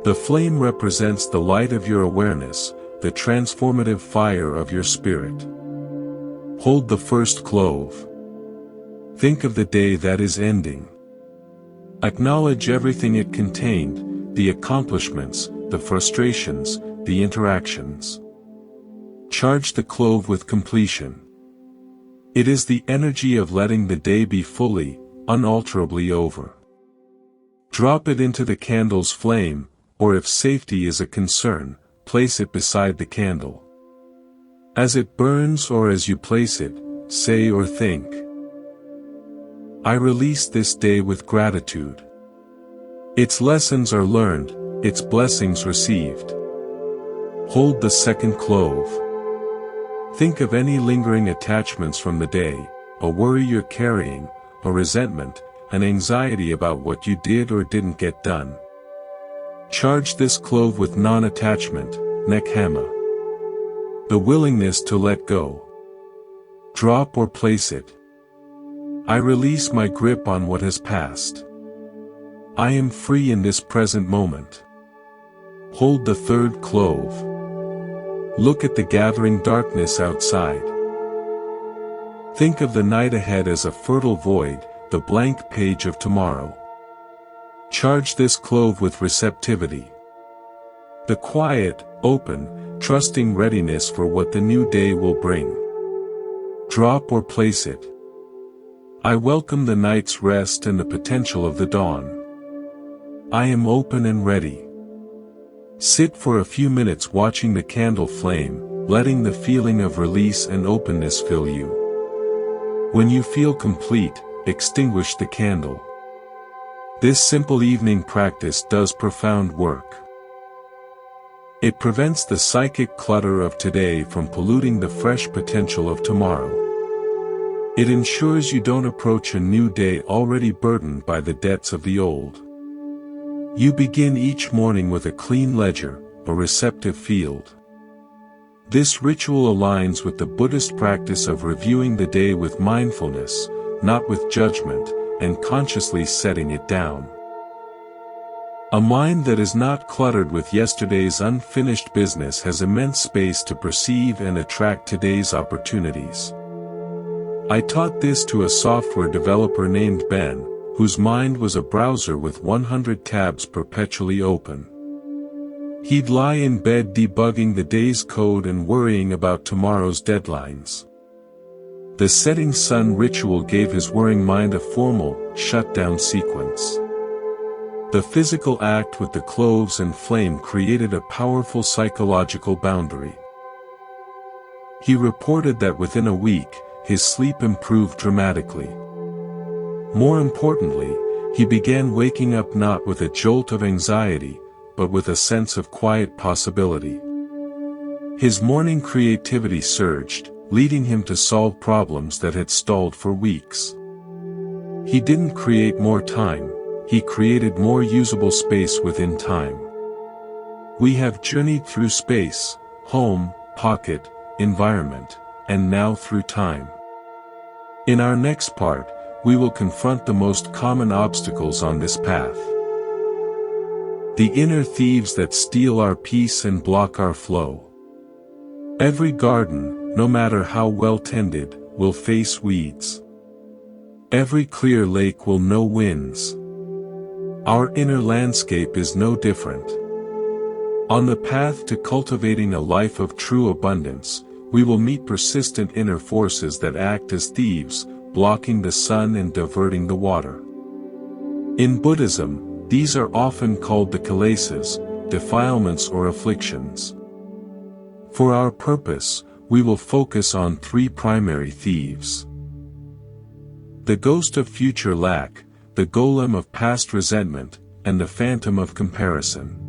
The flame represents the light of your awareness, the transformative fire of your spirit. Hold the first clove. Think of the day that is ending. Acknowledge everything it contained, the accomplishments, the frustrations, the interactions. Charge the clove with completion. It is the energy of letting the day be fully, unalterably over. Drop it into the candle's flame, or if safety is a concern, place it beside the candle. As it burns or as you place it, say or think, I release this day with gratitude. Its lessons are learned, its blessings received. Hold the second clove. Think of any lingering attachments from the day, a worry you're carrying, a resentment, an anxiety about what you did or didn't get done. Charge this clove with non-attachment, nekhama. The willingness to let go. Drop or place it. I release my grip on what has passed. I am free in this present moment. Hold the third clove. Look at the gathering darkness outside. Think of the night ahead as a fertile void, the blank page of tomorrow. Charge this clove with receptivity. The quiet, open, trusting readiness for what the new day will bring. Drop or place it. I welcome the night's rest and the potential of the dawn. I am open and ready. Sit for a few minutes watching the candle flame, letting the feeling of release and openness fill you. When you feel complete, extinguish the candle. This simple evening practice does profound work. It prevents the psychic clutter of today from polluting the fresh potential of tomorrow. It ensures you don't approach a new day already burdened by the debts of the old. You begin each morning with a clean ledger, a receptive field. This ritual aligns with the Buddhist practice of reviewing the day with mindfulness, not with judgment, and consciously setting it down. A mind that is not cluttered with yesterday's unfinished business has immense space to perceive and attract today's opportunities. I taught this to a software developer named Ben, whose mind was a browser with 100 tabs perpetually open. He'd lie in bed debugging the day's code and worrying about tomorrow's deadlines. The setting sun ritual gave his worrying mind a formal, shutdown sequence. The physical act with the cloves and flame created a powerful psychological boundary. He reported that within a week, his sleep improved dramatically. More importantly, he began waking up not with a jolt of anxiety, but with a sense of quiet possibility. His morning creativity surged, leading him to solve problems that had stalled for weeks. He didn't create more time, he created more usable space within time. We have journeyed through space, home, pocket, environment, and now through time. In our next part, we will confront the most common obstacles on this path. The inner thieves that steal our peace and block our flow. Every garden, no matter how well tended, will face weeds. Every clear lake will know winds. Our inner landscape is no different. On the path to cultivating a life of true abundance, we will meet persistent inner forces that act as thieves, blocking the sun and diverting the water. In Buddhism, these are often called the kilesas, defilements or afflictions. For our purpose, we will focus on three primary thieves. The ghost of future lack, the golem of past resentment, and the phantom of comparison.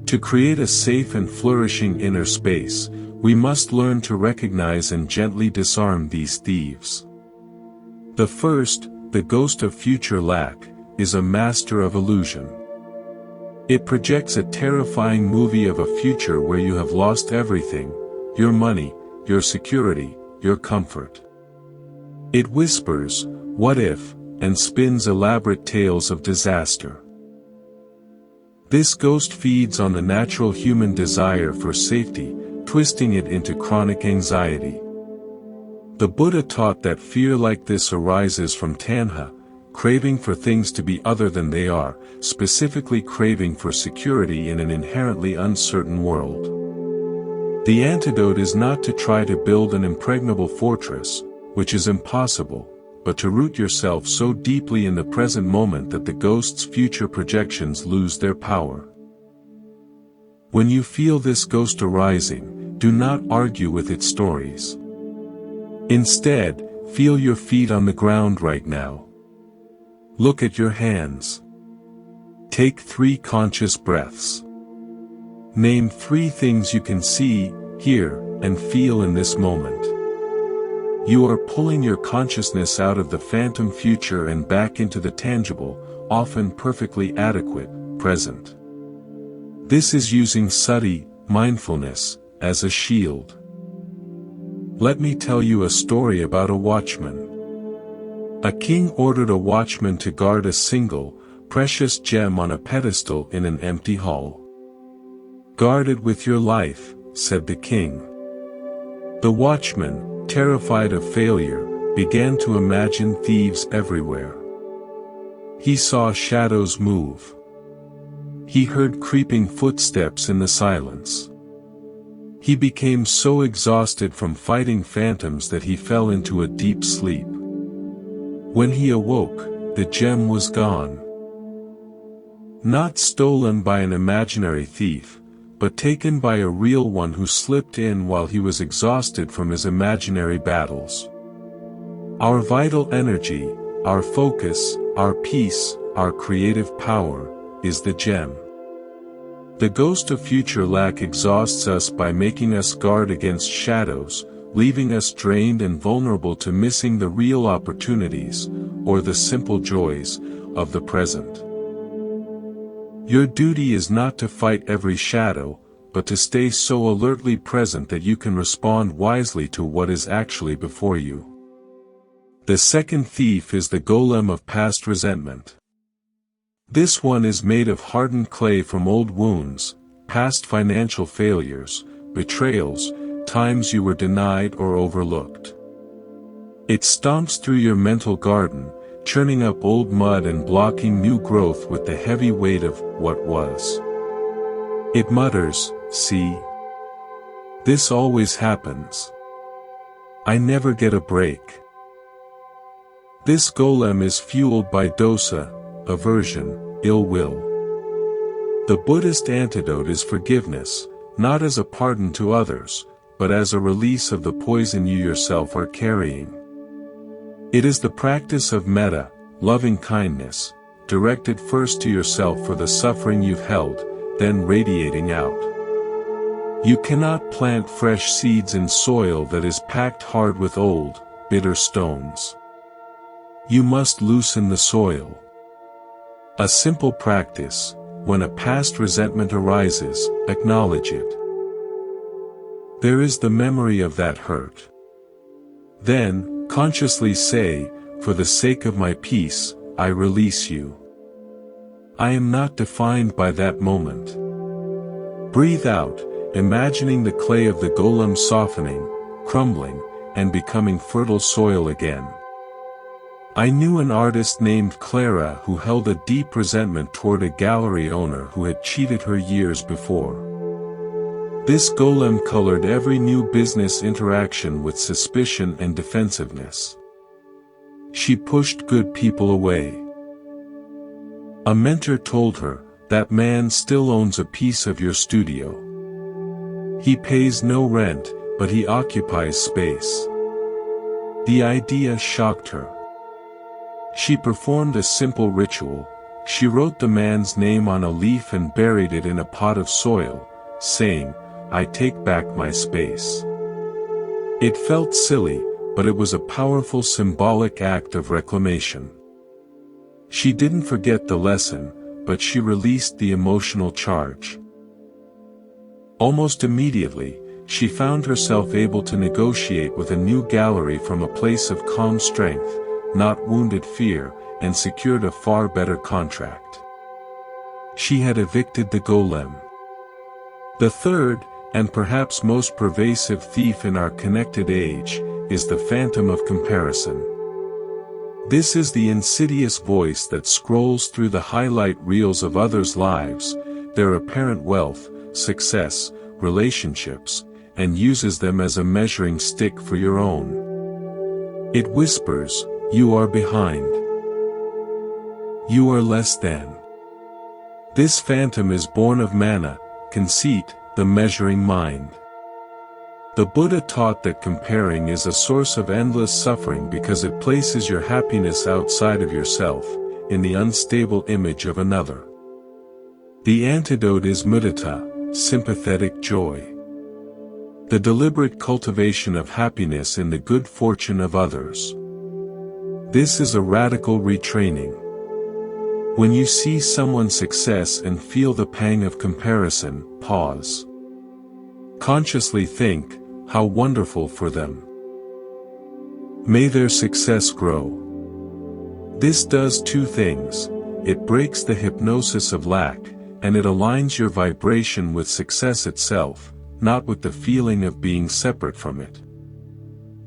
To create a safe and flourishing inner space, we must learn to recognize and gently disarm these thieves. The first, the ghost of future lack, is a master of illusion. It projects a terrifying movie of a future where you have lost everything, your money, your security, your comfort. It whispers, "What if?" and spins elaborate tales of disaster. This ghost feeds on the natural human desire for safety, twisting it into chronic anxiety. The Buddha taught that fear like this arises from tanha, craving for things to be other than they are, specifically craving for security in an inherently uncertain world. The antidote is not to try to build an impregnable fortress, which is impossible, but to root yourself so deeply in the present moment that the ghost's future projections lose their power. When you feel this ghost arising, do not argue with its stories. Instead, feel your feet on the ground right now. Look at your hands. Take 3 conscious breaths. Name 3 things you can see, hear, and feel in this moment. You are pulling your consciousness out of the phantom future and back into the tangible, often perfectly adequate, present. This is using sati, mindfulness, as a shield. Let me tell you a story about a watchman. A king ordered a watchman to guard a single, precious gem on a pedestal in an empty hall. "Guard it with your life," said the king. The watchman, terrified of failure, began to imagine thieves everywhere. He saw shadows move. He heard creeping footsteps in the silence. He became so exhausted from fighting phantoms that he fell into a deep sleep. When he awoke, the gem was gone. Not stolen by an imaginary thief, but taken by a real one who slipped in while he was exhausted from his imaginary battles. Our vital energy, our focus, our peace, our creative power, is the gem. The ghost of future lack exhausts us by making us guard against shadows, leaving us drained and vulnerable to missing the real opportunities, or the simple joys, of the present. Your duty is not to fight every shadow, but to stay so alertly present that you can respond wisely to what is actually before you. The second thief is the golem of past resentment. This one is made of hardened clay from old wounds, past financial failures, betrayals, times you were denied or overlooked. It stomps through your mental garden, churning up old mud and blocking new growth with the heavy weight of what was. It mutters, "See? This always happens. I never get a break." This golem is fueled by dosa, aversion, ill will. The Buddhist antidote is forgiveness, not as a pardon to others, but as a release of the poison you yourself are carrying. It is the practice of metta, loving kindness, directed first to yourself for the suffering you've held, then radiating out. You cannot plant fresh seeds in soil that is packed hard with old, bitter stones. You must loosen the soil. A simple practice: when a past resentment arises, acknowledge it. There is the memory of that hurt. Then, consciously say, "For the sake of my peace, I release you. I am not defined by that moment." Breathe out, imagining the clay of the golem softening, crumbling, and becoming fertile soil again. I knew an artist named Clara who held a deep resentment toward a gallery owner who had cheated her years before. This golem colored every new business interaction with suspicion and defensiveness. She pushed good people away. A mentor told her, "That man still owns a piece of your studio. He pays no rent, but he occupies space." The idea shocked her. She performed a simple ritual. She wrote the man's name on a leaf and buried it in a pot of soil, saying, "I take back my space." It felt silly, but it was a powerful symbolic act of reclamation. She didn't forget the lesson, but she released the emotional charge. Almost immediately, she found herself able to negotiate with a new gallery from a place of calm strength, not wounded fear, and secured a far better contract. She had evicted the golem. The third, and perhaps most pervasive thief in our connected age, is the phantom of comparison. This is the insidious voice that scrolls through the highlight reels of others' lives, their apparent wealth, success, relationships, and uses them as a measuring stick for your own. It whispers, "You are behind. You are less than." This phantom is born of mana, conceit, the measuring mind. The Buddha taught that comparing is a source of endless suffering because it places your happiness outside of yourself, in the unstable image of another. The antidote is mudita, sympathetic joy. The deliberate cultivation of happiness in the good fortune of others. This is a radical retraining. When you see someone's success and feel the pang of comparison, pause. Consciously think, how wonderful for them. May their success grow. This does two things: it breaks the hypnosis of lack, and it aligns your vibration with success itself, not with the feeling of being separate from it.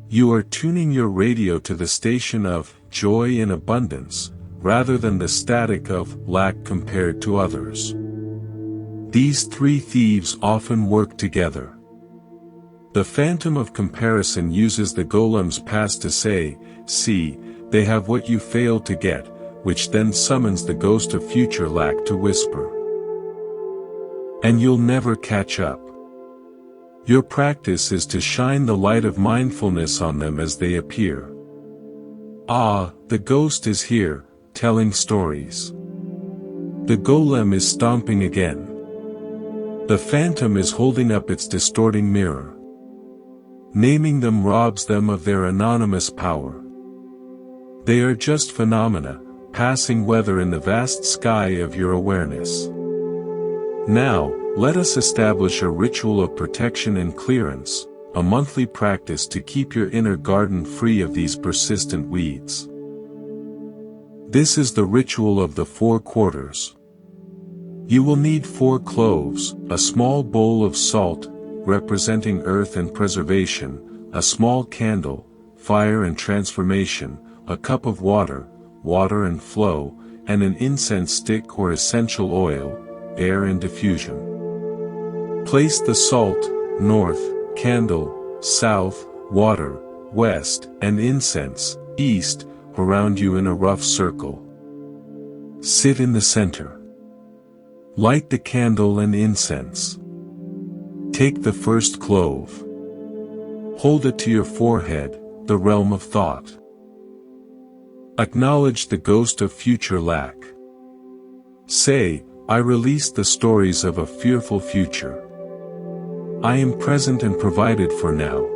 You are tuning your radio to the station of joy in abundance, rather than the static of lack compared to others. These three thieves often work together. The phantom of comparison uses the golem's past to say, "See, they have what you failed to get," which then summons the ghost of future lack to whisper, "And you'll never catch up." Your practice is to shine the light of mindfulness on them as they appear. Ah, the ghost is here, telling stories. The golem is stomping again. The phantom is holding up its distorting mirror. Naming them robs them of their anonymous power. They are just phenomena, passing weather in the vast sky of your awareness. Now, let us establish a ritual of protection and clearance, a monthly practice to keep your inner garden free of these persistent weeds. This is the ritual of the 4 quarters. You will need 4 cloves, a small bowl of salt, representing earth and preservation, a small candle, fire and transformation, a cup of water, water and flow, and an incense stick or essential oil, air and diffusion. Place the salt, north, candle, south, water, west, and incense, east, around you in a rough circle. Sit in the center. Light the candle and incense. Take the first clove. Hold it to your forehead, the realm of thought. Acknowledge the ghost of future lack. Say, I release the stories of a fearful future. I am present and provided for now.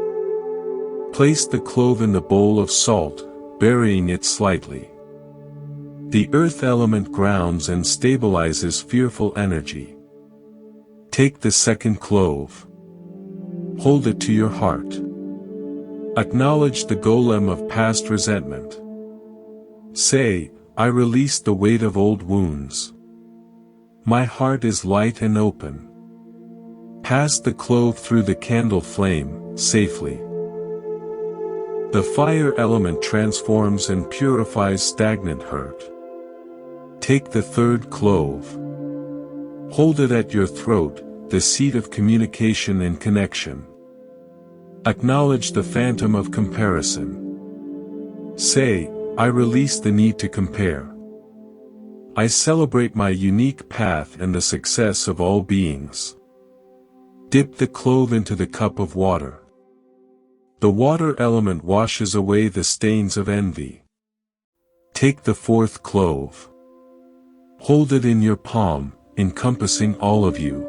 Place the clove in the bowl of salt, burying it slightly. The earth element grounds and stabilizes fearful energy. Take the second clove. Hold it to your heart. Acknowledge the golem of past resentment. Say, I release the weight of old wounds. My heart is light and open. Pass the clove through the candle flame, safely. The fire element transforms and purifies stagnant hurt. Take the third clove. Hold it at your throat, the seat of communication and connection. Acknowledge the phantom of comparison. Say, I release the need to compare. I celebrate my unique path and the success of all beings. Dip the clove into the cup of water. The water element washes away the stains of envy. Take the fourth clove. Hold it in your palm, encompassing all of you.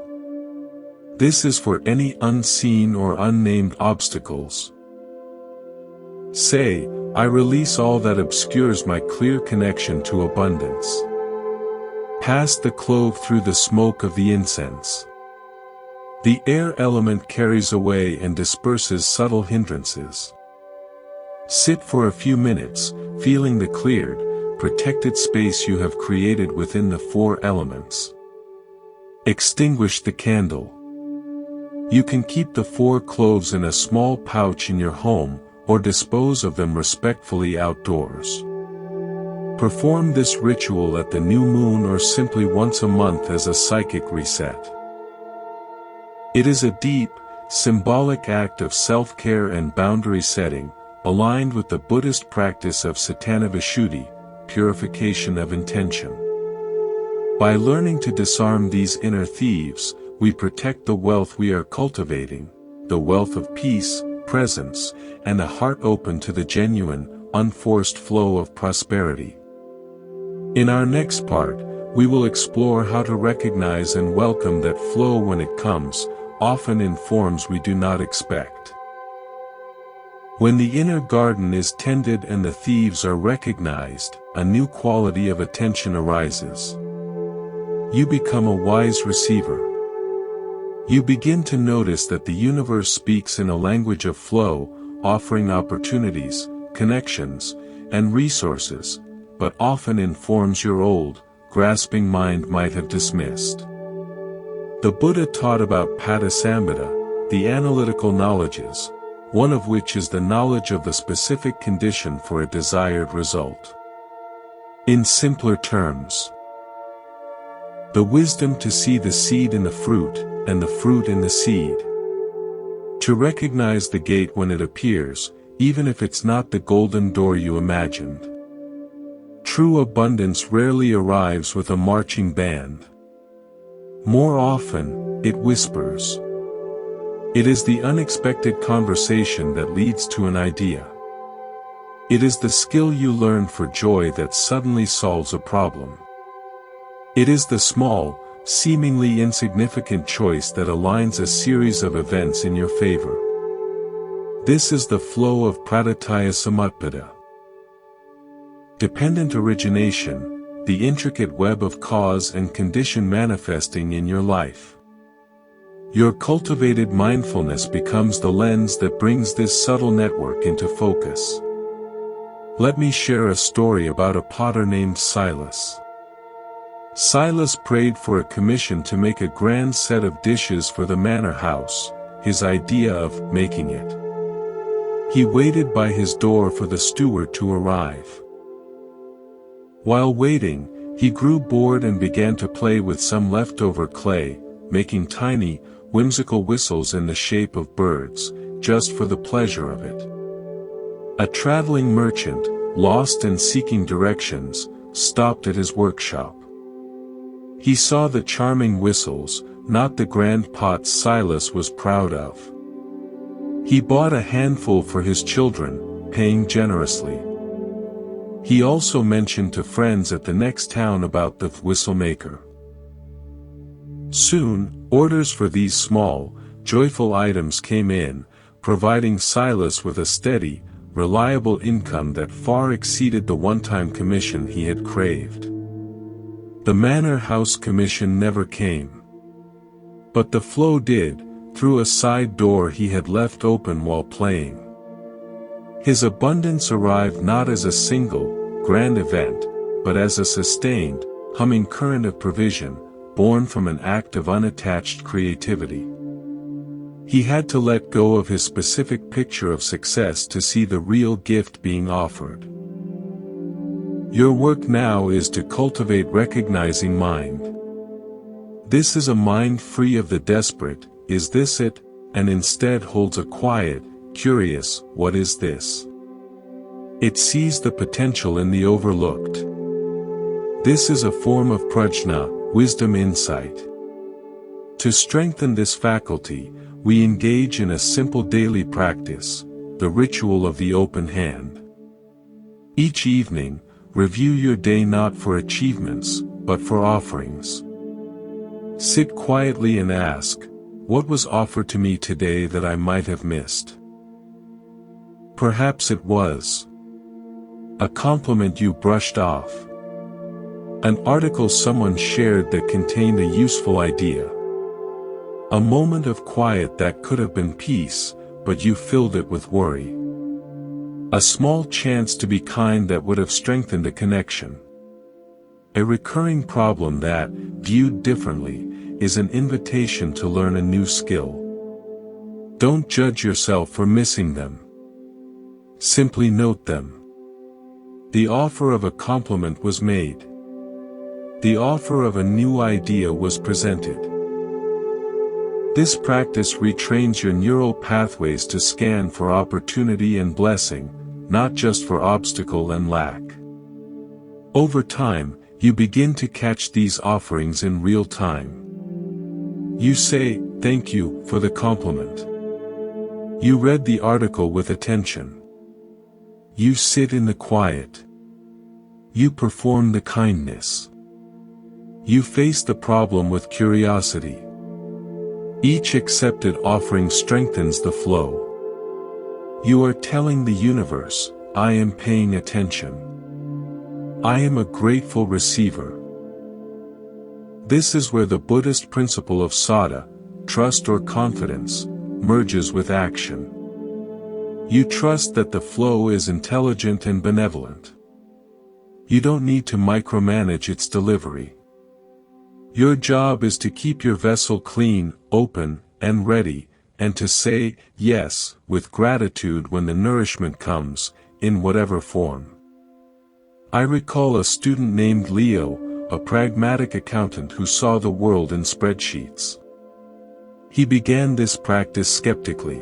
This is for any unseen or unnamed obstacles. Say, I release all that obscures my clear connection to abundance. Pass the clove through the smoke of the incense. The air element carries away and disperses subtle hindrances. Sit for a few minutes, feeling the cleared, protected space you have created within the 4 elements. Extinguish the candle. You can keep the 4 cloves in a small pouch in your home, or dispose of them respectfully outdoors. Perform this ritual at the new moon or simply once a month as a psychic reset. It is a deep, symbolic act of self-care and boundary setting, aligned with the Buddhist practice of satana purification of intention. By learning to disarm these inner thieves, we protect the wealth we are cultivating, the wealth of peace, presence, and a heart open to the genuine, unforced flow of prosperity. In our next part, we will explore how to recognize and welcome that flow when it comes, often in forms we do not expect. When the inner garden is tended and the thieves are recognized, a new quality of attention arises. You become a wise receiver. You begin to notice that the universe speaks in a language of flow, offering opportunities, connections, and resources, but often in forms your old, grasping mind might have dismissed. The Buddha taught about Padasambhata, the analytical knowledges, one of which is the knowledge of the specific condition for a desired result. In simpler terms, the wisdom to see the seed in the fruit, and the fruit in the seed. To recognize the gate when it appears, even if it's not the golden door you imagined. True abundance rarely arrives with a marching band. More often, it whispers. It is the unexpected conversation that leads to an idea. It is the skill you learn for joy that suddenly solves a problem. It is the small, seemingly insignificant choice that aligns a series of events in your favor. This is the flow of praditya samutpada. Dependent origination, the intricate web of cause and condition manifesting in your life. Your cultivated mindfulness becomes the lens that brings this subtle network into focus. Let me share a story about a potter named Silas. Silas prayed for a commission to make a grand set of dishes for the manor house, his idea of making it. He waited by his door for the steward to arrive. While waiting, he grew bored and began to play with some leftover clay, making tiny, whimsical whistles in the shape of birds, just for the pleasure of it. A traveling merchant, lost and seeking directions, stopped at his workshop. He saw the charming whistles, not the grand pots Silas was proud of. He bought a handful for his children, paying generously. He also mentioned to friends at the next town about the whistle maker. Soon, orders for these small, joyful items came in, providing Silas with a steady, reliable income that far exceeded the one-time commission he had craved. The manor house commission never came. But the flow did, through a side door he had left open while playing. His abundance arrived not as a single, grand event, but as a sustained, humming current of provision, born from an act of unattached creativity. He had to let go of his specific picture of success to see the real gift being offered. Your work now is to cultivate recognizing mind. This is a mind free of the desperate, is this it, and instead holds a quiet, curious, what is this? It sees the potential in the overlooked. This is a form of prajna, wisdom insight. To strengthen this faculty, we engage in a simple daily practice, the ritual of the open hand. Each evening, review your day not for achievements, but for offerings. Sit quietly and ask, what was offered to me today that I might have missed? Perhaps it was a compliment you brushed off, an article someone shared that contained a useful idea, a moment of quiet that could have been peace, but you filled it with worry. A small chance to be kind that would have strengthened a connection. A recurring problem that, viewed differently, is an invitation to learn a new skill. Don't judge yourself for missing them. Simply note them. The offer of a compliment was made. The offer of a new idea was presented. This practice retrains your neural pathways to scan for opportunity and blessing, not just for obstacle and lack. Over time, you begin to catch these offerings in real time. You say, thank you, for the compliment. You read the article with attention. You sit in the quiet. You perform the kindness. You face the problem with curiosity. Each accepted offering strengthens the flow. You are telling the universe, I am paying attention. I am a grateful receiver. This is where the Buddhist principle of saddha, trust or confidence, merges with action. You trust that the flow is intelligent and benevolent. You don't need to micromanage its delivery. Your job is to keep your vessel clean, open, and ready, and to say yes with gratitude when the nourishment comes, in whatever form. I recall a student named Leo, a pragmatic accountant who saw the world in spreadsheets. He began this practice skeptically.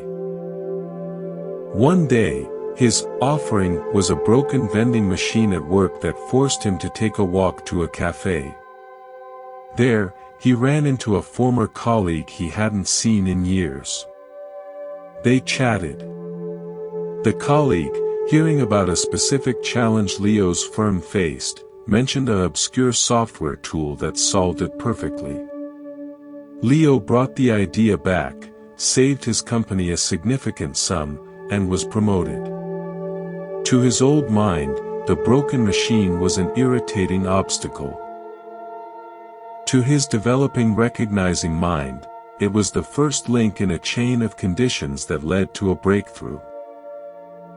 One day, his offering was a broken vending machine at work that forced him to take a walk to a cafe. There, he ran into a former colleague he hadn't seen in years. They chatted. The colleague, Hearing about a specific challenge Leo's firm faced, mentioned an obscure software tool that solved it perfectly. Leo brought the idea back, saved his company a significant sum, and was promoted. To his old mind, the broken machine was an irritating obstacle. To his developing recognizing mind, it was the first link in a chain of conditions that led to a breakthrough.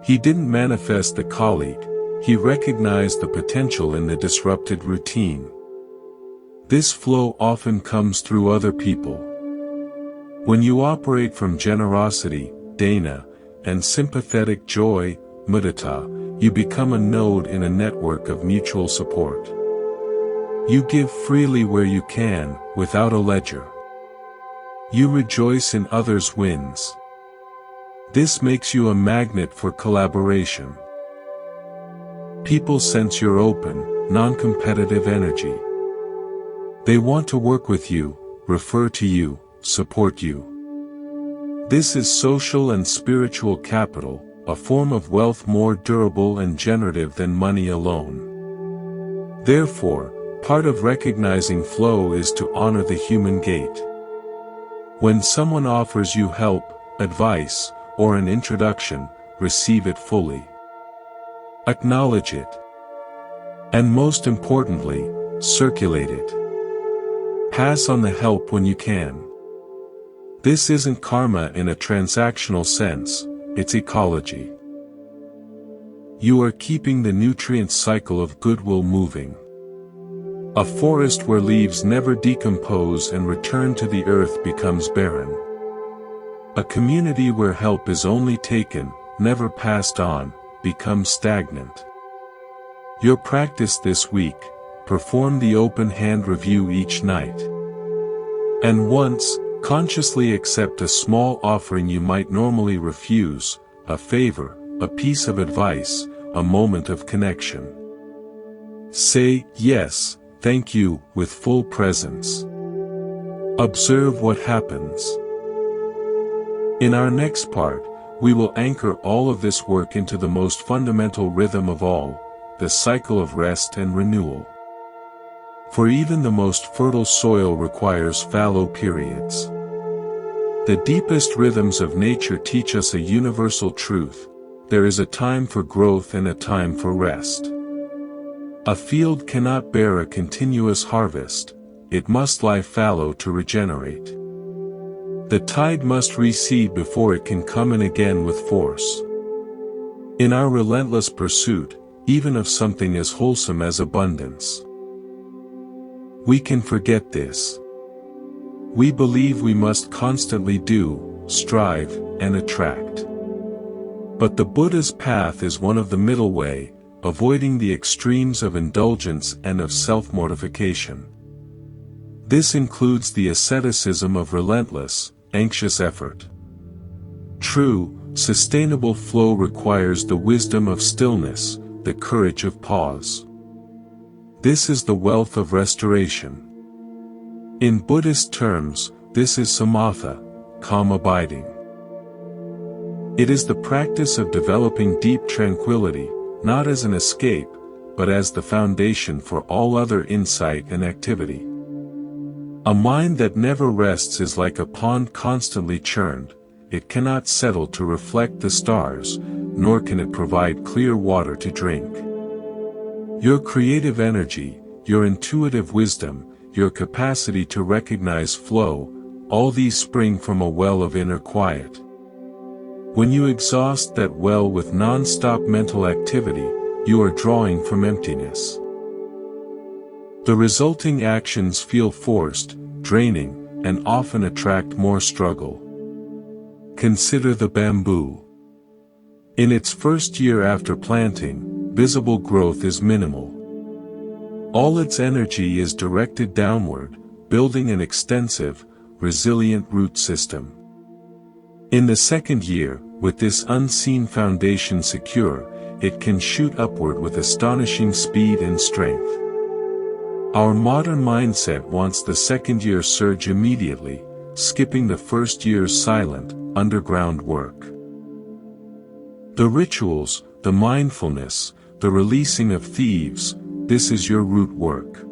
He didn't manifest the colleague, he recognized the potential in the disrupted routine. This flow often comes through other people. When you operate from generosity, dana, and sympathetic joy, mudita, you become a node in a network of mutual support. You give freely where you can, without a ledger. You rejoice in others' wins. This makes you a magnet for collaboration. People sense your open, non-competitive energy. They want to work with you, refer to you, support you. This is social and spiritual capital, a form of wealth more durable and generative than money alone. Therefore, part of recognizing flow is to honor the human gate. When someone offers you help, advice, or an introduction, receive it fully. Acknowledge it. And most importantly, circulate it. Pass on the help when you can. This isn't karma in a transactional sense, it's ecology. You are keeping the nutrient cycle of goodwill moving. A forest where leaves never decompose and return to the earth becomes barren. A community where help is only taken, never passed on, becomes stagnant. Your practice this week, perform the open hand review each night. And once, consciously accept a small offering you might normally refuse, a favor, a piece of advice, a moment of connection. Say, yes, thank you, with full presence. Observe what happens. In our next part, we will anchor all of this work into the most fundamental rhythm of all, the cycle of rest and renewal. For even the most fertile soil requires fallow periods. The deepest rhythms of nature teach us a universal truth: there is a time for growth and a time for rest. A field cannot bear a continuous harvest, it must lie fallow to regenerate. The tide must recede before it can come in again with force. In our relentless pursuit, even of something as wholesome as abundance, we can forget this. We believe we must constantly do, strive, and attract. But the Buddha's path is one of the middle way, avoiding the extremes of indulgence and of self-mortification. This includes the asceticism of relentless, anxious effort. True, sustainable flow requires the wisdom of stillness, the courage of pause. This is the wealth of restoration. In Buddhist terms, this is samatha, calm abiding. It is the practice of developing deep tranquility, not as an escape, but as the foundation for all other insight and activity. A mind that never rests is like a pond constantly churned, it cannot settle to reflect the stars, nor can it provide clear water to drink. Your creative energy, your intuitive wisdom, your capacity to recognize flow, all these spring from a well of inner quiet. When you exhaust that well with non-stop mental activity, you are drawing from emptiness. The resulting actions feel forced, draining, and often attract more struggle. Consider the bamboo. In its first year after planting, visible growth is minimal. All its energy is directed downward, building an extensive, resilient root system. In the second year, with this unseen foundation secure, it can shoot upward with astonishing speed and strength. Our modern mindset wants the second year surge immediately, skipping the first year's silent, underground work. The rituals, the mindfulness, the releasing of thieves, this is your root work.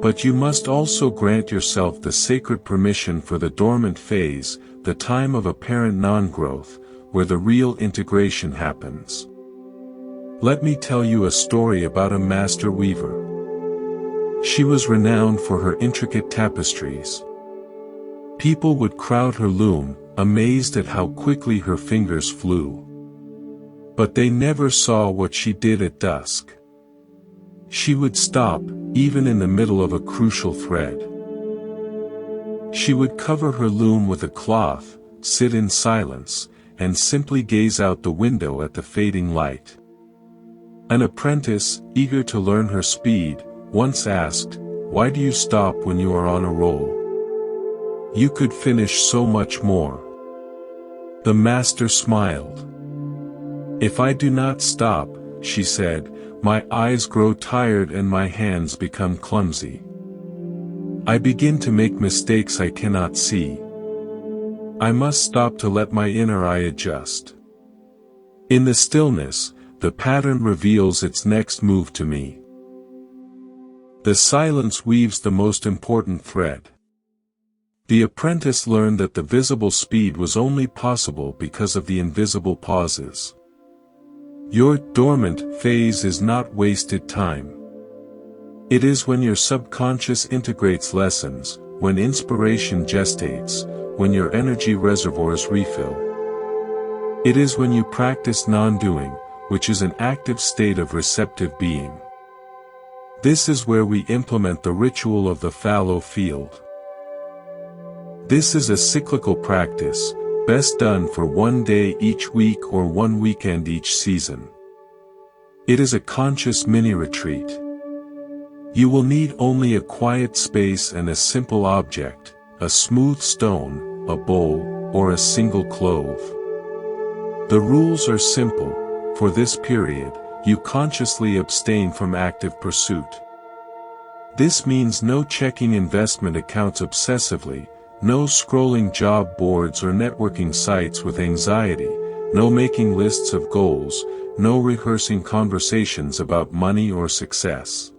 But you must also grant yourself the sacred permission for the dormant phase, the time of apparent non-growth, where the real integration happens. Let me tell you a story about a master weaver. She was renowned for her intricate tapestries. People would crowd her loom, amazed at how quickly her fingers flew. But they never saw what she did at dusk. She would stop, even in the middle of a crucial thread. She would cover her loom with a cloth, sit in silence, and simply gaze out the window at the fading light. An apprentice, eager to learn her speed, once asked, "Why do you stop when you are on a roll? You could finish so much more." The master smiled. "If I do not stop," she said, "my eyes grow tired and my hands become clumsy. I begin to make mistakes I cannot see. I must stop to let my inner eye adjust. In the stillness, the pattern reveals its next move to me." The silence weaves the most important thread. The apprentice learned that the visible speed was only possible because of the invisible pauses. Your dormant phase is not wasted time. It is when your subconscious integrates lessons, when inspiration gestates, when your energy reservoirs refill. It is when you practice non-doing, which is an active state of receptive being. This is where we implement the ritual of the fallow field. This is a cyclical practice, best done for one day each week or one weekend each season. It is a conscious mini-retreat. You will need only a quiet space and a simple object, a smooth stone, a bowl, or a single clove. The rules are simple. For this period, you consciously abstain from active pursuit. This means no checking investment accounts obsessively, no scrolling job boards or networking sites with anxiety, no making lists of goals, no rehearsing conversations about money or success.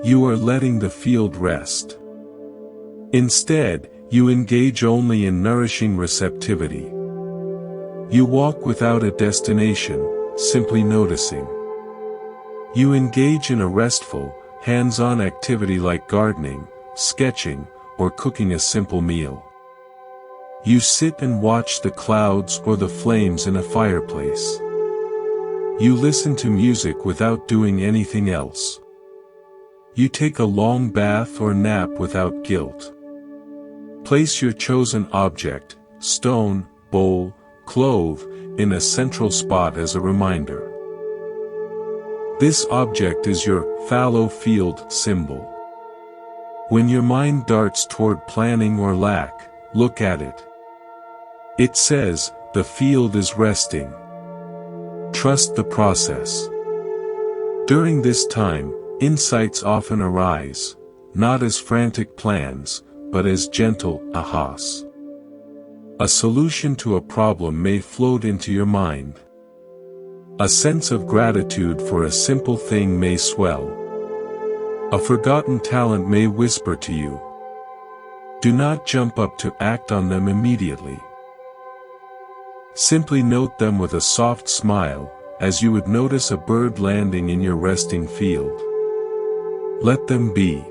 You are letting the field rest. Instead, you engage only in nourishing receptivity. You walk without a destination, simply noticing. You engage in a restful, hands-on activity like gardening, sketching, or cooking a simple meal. You sit and watch the clouds or the flames in a fireplace. You listen to music without doing anything else. You take a long bath or nap without guilt. Place your chosen object, stone, bowl, clove, in a central spot as a reminder. This object is your fallow field symbol. When your mind darts toward planning or lack, look at it. It says, the field is resting. Trust the process. During this time, insights often arise, not as frantic plans, but as gentle ahas. A solution to a problem may float into your mind. A sense of gratitude for a simple thing may swell. A forgotten talent may whisper to you. Do not jump up to act on them immediately. Simply note them with a soft smile, as you would notice a bird landing in your resting field. Let them be.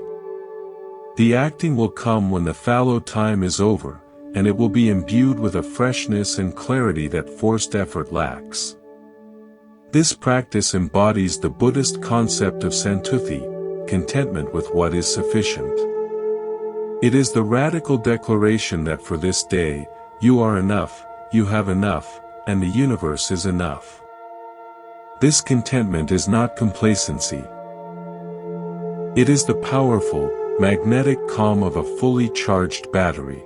The acting will come when the fallow time is over, and it will be imbued with a freshness and clarity that forced effort lacks. This practice embodies the Buddhist concept of santuthi, contentment with what is sufficient. It is the radical declaration that for this day, you are enough, you have enough, and the universe is enough. This contentment is not complacency. It is the powerful, magnetic calm of a fully charged battery.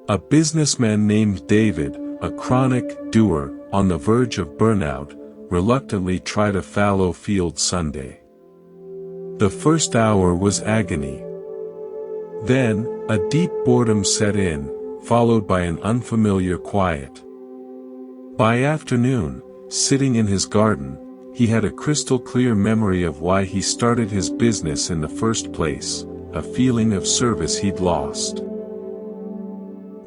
A businessman named David, a chronic doer, on the verge of burnout, reluctantly tried a fallow field Sunday. The first hour was agony. Then, a deep boredom set in, followed by an unfamiliar quiet. By afternoon, sitting in his garden, he had a crystal clear memory of why he started his business in the first place, a feeling of service he'd lost.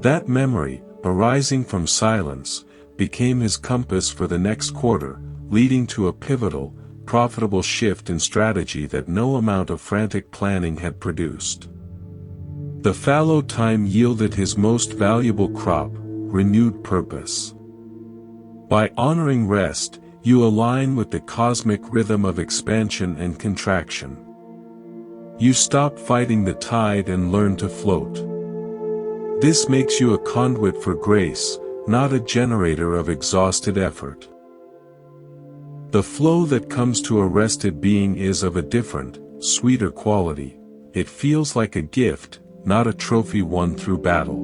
That memory, arising from silence, became his compass for the next quarter, leading to a pivotal, profitable shift in strategy that no amount of frantic planning had produced. The fallow time yielded his most valuable crop, renewed purpose. By honoring rest, you align with the cosmic rhythm of expansion and contraction. You stop fighting the tide and learn to float. This makes you a conduit for grace, not a generator of exhausted effort. The flow that comes to a rested being is of a different, sweeter quality. It feels like a gift, not a trophy won through battle.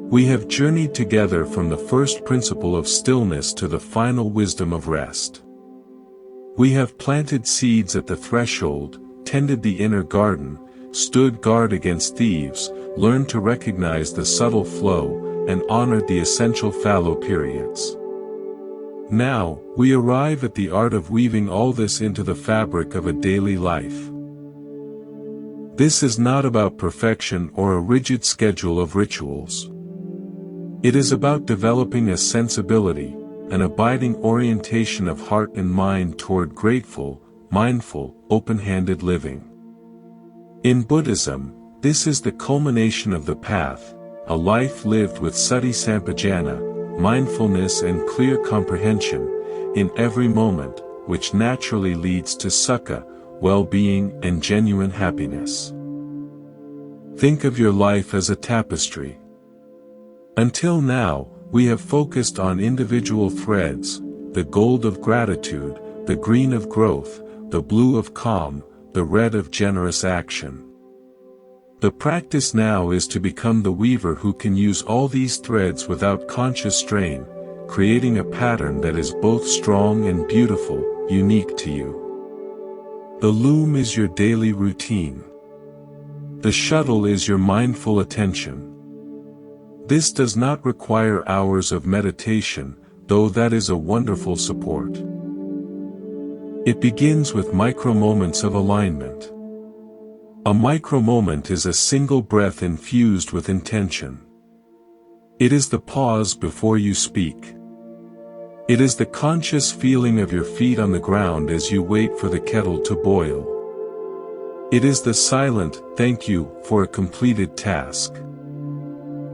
We have journeyed together from the first principle of stillness to the final wisdom of rest. We have planted seeds at the threshold, tended the inner garden, stood guard against thieves, learned to recognize the subtle flow, and honored the essential fallow periods. Now, we arrive at the art of weaving all this into the fabric of a daily life. This is not about perfection or a rigid schedule of rituals. It is about developing a sensibility, an abiding orientation of heart and mind toward grateful, mindful, open-handed living. In Buddhism, this is the culmination of the path, a life lived with sati sampajana, mindfulness and clear comprehension, in every moment, which naturally leads to sukha, well-being and genuine happiness. Think of your life as a tapestry. Until now, we have focused on individual threads, the gold of gratitude, the green of growth, the blue of calm, the red of generous action. The practice now is to become the weaver who can use all these threads without conscious strain, creating a pattern that is both strong and beautiful, unique to you. The loom is your daily routine. The shuttle is your mindful attention. This does not require hours of meditation, though that is a wonderful support. It begins with micro-moments of alignment. A micro-moment is a single breath infused with intention. It is the pause before you speak. It is the conscious feeling of your feet on the ground as you wait for the kettle to boil. It is the silent thank you for a completed task.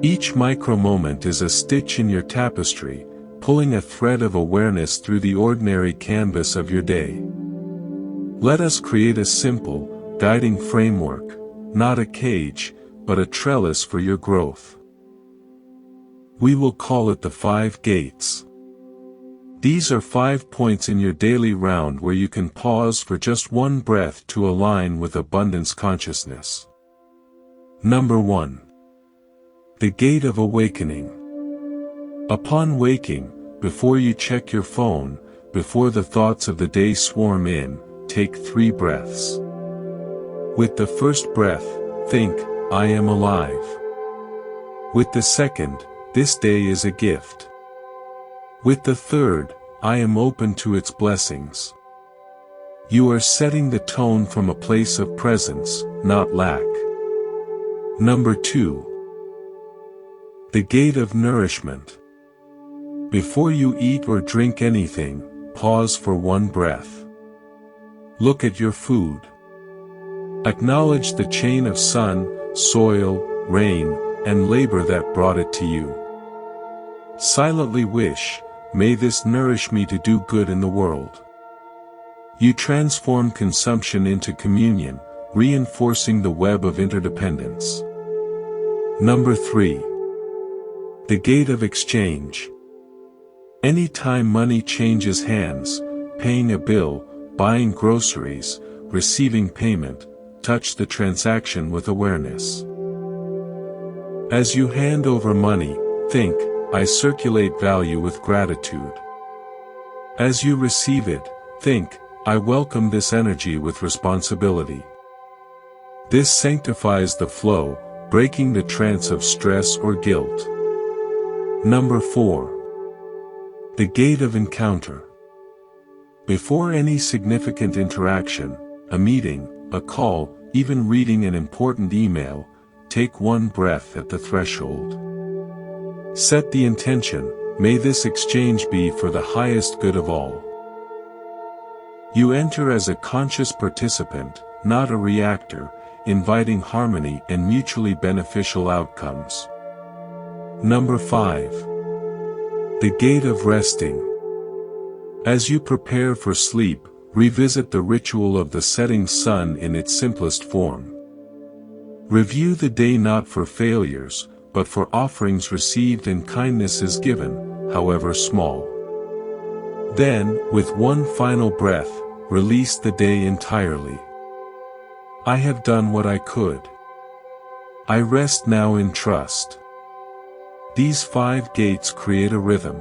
Each micro-moment is a stitch in your tapestry, pulling a thread of awareness through the ordinary canvas of your day. Let us create a simple, guiding framework, not a cage, but a trellis for your growth. We will call it the 5 gates. These are 5 points in your daily round where you can pause for just one breath to align with abundance consciousness. Number 1. The Gate of Awakening. Upon waking, before you check your phone, before the thoughts of the day swarm in, take 3 breaths. With the first breath, think, I am alive. With the second, this day is a gift. With the third, I am open to its blessings. You are setting the tone from a place of presence, not lack. Number 2. The Gate of Nourishment. Before you eat or drink anything, pause for one breath. Look at your food. Acknowledge the chain of sun, soil, rain, and labor that brought it to you. Silently wish, may this nourish me to do good in the world. You transform consumption into communion, reinforcing the web of interdependence. Number 3. The Gate of Exchange. Anytime money changes hands, paying a bill, buying groceries, receiving payment, touch the transaction with awareness. As you hand over money, think, I circulate value with gratitude. As you receive it, think, I welcome this energy with responsibility. This sanctifies the flow, breaking the trance of stress or guilt. Number 4. The gate of encounter. Before any significant interaction, a meeting, a call, even reading an important email, take one breath at the threshold. Set the intention, may this exchange be for the highest good of all. You enter as a conscious participant, not a reactor, inviting harmony and mutually beneficial outcomes. Number 5. The gate of resting. As you prepare for sleep, revisit the ritual of the setting sun in its simplest form. Review the day not for failures, but for offerings received and kindnesses given, however small. Then, with one final breath, release the day entirely. I have done what I could. I rest now in trust. These 5 gates create a rhythm.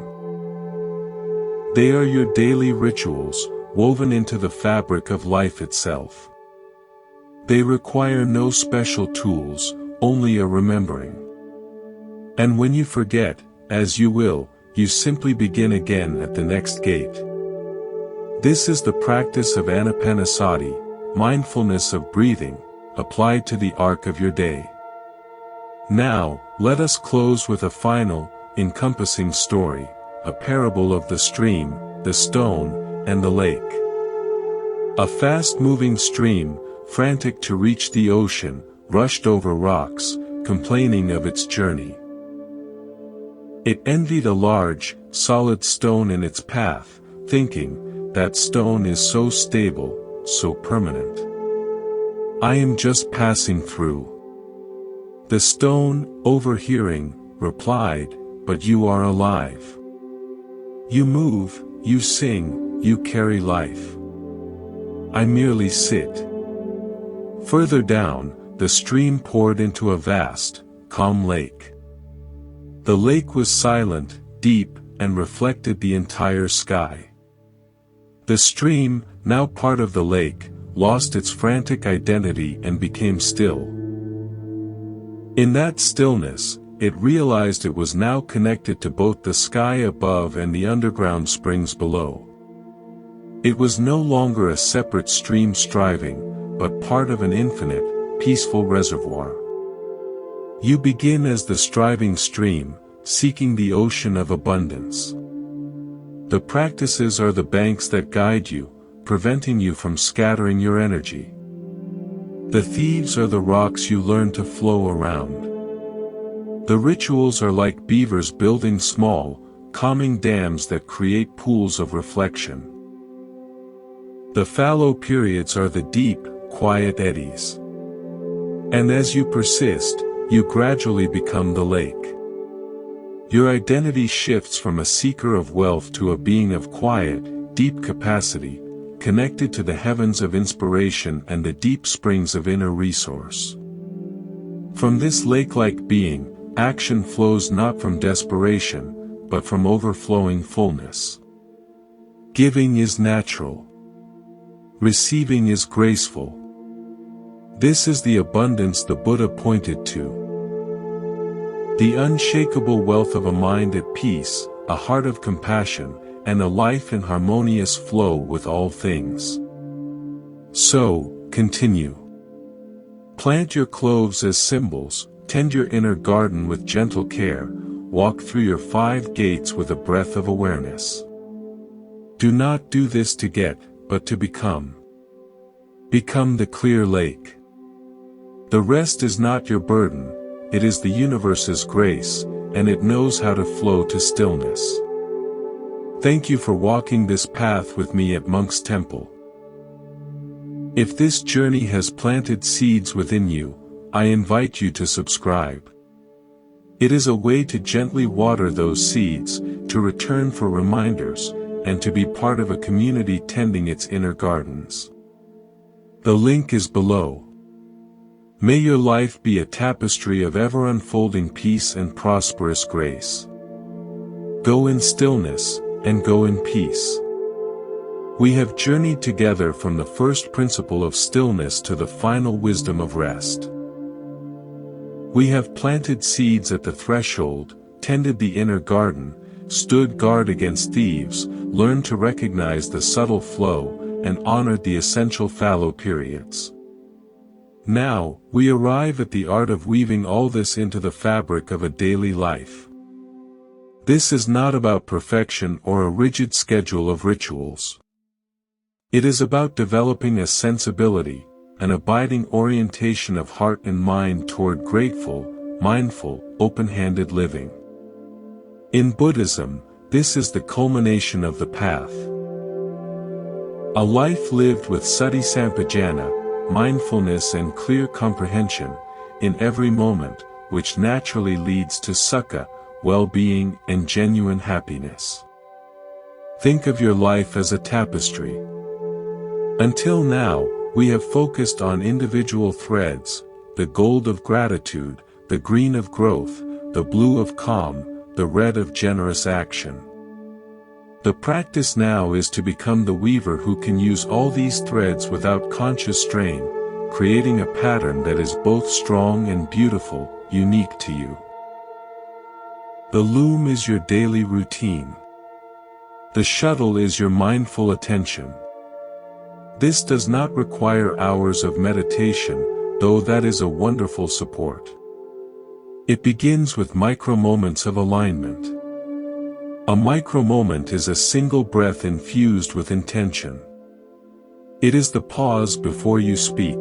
They are your daily rituals, woven into the fabric of life itself. They require no special tools, only a remembering. And when you forget, as you will, you simply begin again at the next gate. This is the practice of anapanasati, mindfulness of breathing, applied to the arc of your day. Now, let us close with a final, encompassing story, a parable of the stream, the stone, and the lake. A fast-moving stream, frantic to reach the ocean, rushed over rocks, complaining of its journey. It envied a large, solid stone in its path, thinking, that stone is so stable, so permanent. I am just passing through. The stone, overhearing, replied, but you are alive. You move, you sing, you carry life. I merely sit. Further down, the stream poured into a vast, calm lake. The lake was silent, deep, and reflected the entire sky. The stream, now part of the lake, lost its frantic identity and became still. In that stillness, it realized it was now connected to both the sky above and the underground springs below. It was no longer a separate stream striving, but part of an infinite, peaceful reservoir. You begin as the striving stream, seeking the ocean of abundance. The practices are the banks that guide you, preventing you from scattering your energy. The thieves are the rocks you learn to flow around. The rituals are like beavers building small, calming dams that create pools of reflection. The fallow periods are the deep, quiet eddies. And as you persist, you gradually become the lake. Your identity shifts from a seeker of wealth to a being of quiet, deep capacity, connected to the heavens of inspiration and the deep springs of inner resource. From this lake-like being, action flows not from desperation, but from overflowing fullness. Giving is natural. Receiving is graceful. This is the abundance the Buddha pointed to. The unshakable wealth of a mind at peace, a heart of compassion, and a life in harmonious flow with all things. So, continue. Plant your cloves as symbols, tend your inner garden with gentle care, walk through your 5 gates with a breath of awareness. Do not do this to get, but to become. Become the clear lake. The rest is not your burden, it is the universe's grace, and it knows how to flow to stillness. Thank you for walking this path with me at Monk's Temple. If this journey has planted seeds within you, I invite you to subscribe. It is a way to gently water those seeds, to return for reminders, and to be part of a community tending its inner gardens. The link is below. May your life be a tapestry of ever-unfolding peace and prosperous grace. Go in stillness, and go in peace. We have journeyed together from the first principle of stillness to the final wisdom of rest. We have planted seeds at the threshold, tended the inner garden, stood guard against thieves, learned to recognize the subtle flow, and honored the essential fallow periods. Now, we arrive at the art of weaving all this into the fabric of a daily life. This is not about perfection or a rigid schedule of rituals. It is about developing a sensibility, an abiding orientation of heart and mind toward grateful, mindful, open-handed living. In Buddhism, this is the culmination of the path. A life lived with sati sampajana, mindfulness and clear comprehension, in every moment, which naturally leads to sukha, well-being and genuine happiness. Think of your life as a tapestry. Until now, we have focused on individual threads, the gold of gratitude, the green of growth, the blue of calm, the red of generous action. The practice now is to become the weaver who can use all these threads without conscious strain, creating a pattern that is both strong and beautiful, unique to you. The loom is your daily routine. The shuttle is your mindful attention. This does not require hours of meditation, though that is a wonderful support. It begins with micro-moments of alignment. A micro-moment is a single breath infused with intention. It is the pause before you speak.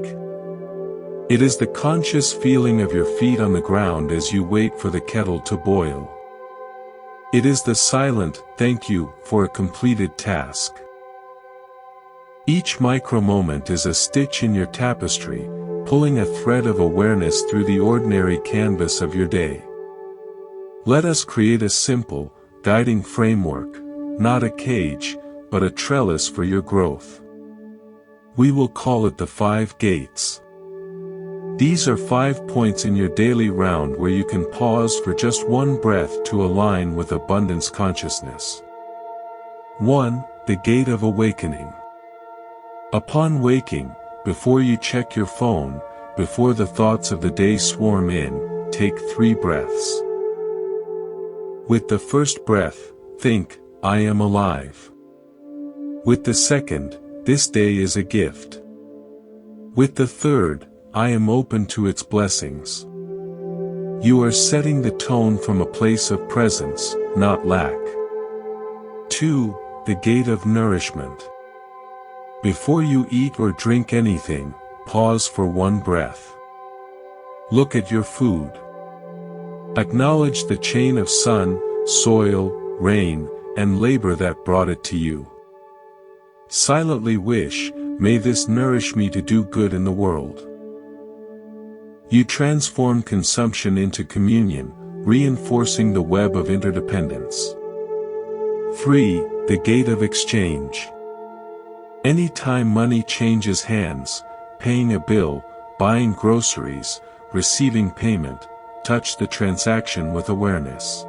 It is the conscious feeling of your feet on the ground as you wait for the kettle to boil. It is the silent thank you for a completed task. Each micro-moment is a stitch in your tapestry, pulling a thread of awareness through the ordinary canvas of your day. Let us create a simple, guiding framework, not a cage, but a trellis for your growth. We will call it the 5 gates. These are 5 points in your daily round where you can pause for just one breath to align with abundance consciousness. 1. The gate of awakening. Upon waking, before you check your phone, before the thoughts of the day swarm in, take 3 breaths. With the first breath, think, I am alive. With the second, this day is a gift. With the third, I am open to its blessings. You are setting the tone from a place of presence, not lack. 2. The gate of nourishment. Before you eat or drink anything, pause for one breath. Look at your food. Acknowledge the chain of sun, soil, rain, and labor that brought it to you. Silently wish, may this nourish me to do good in the world. You transform consumption into communion, reinforcing the web of interdependence. 3. The gate of exchange. Anytime money changes hands, paying a bill, buying groceries, receiving payment, touch the transaction with awareness.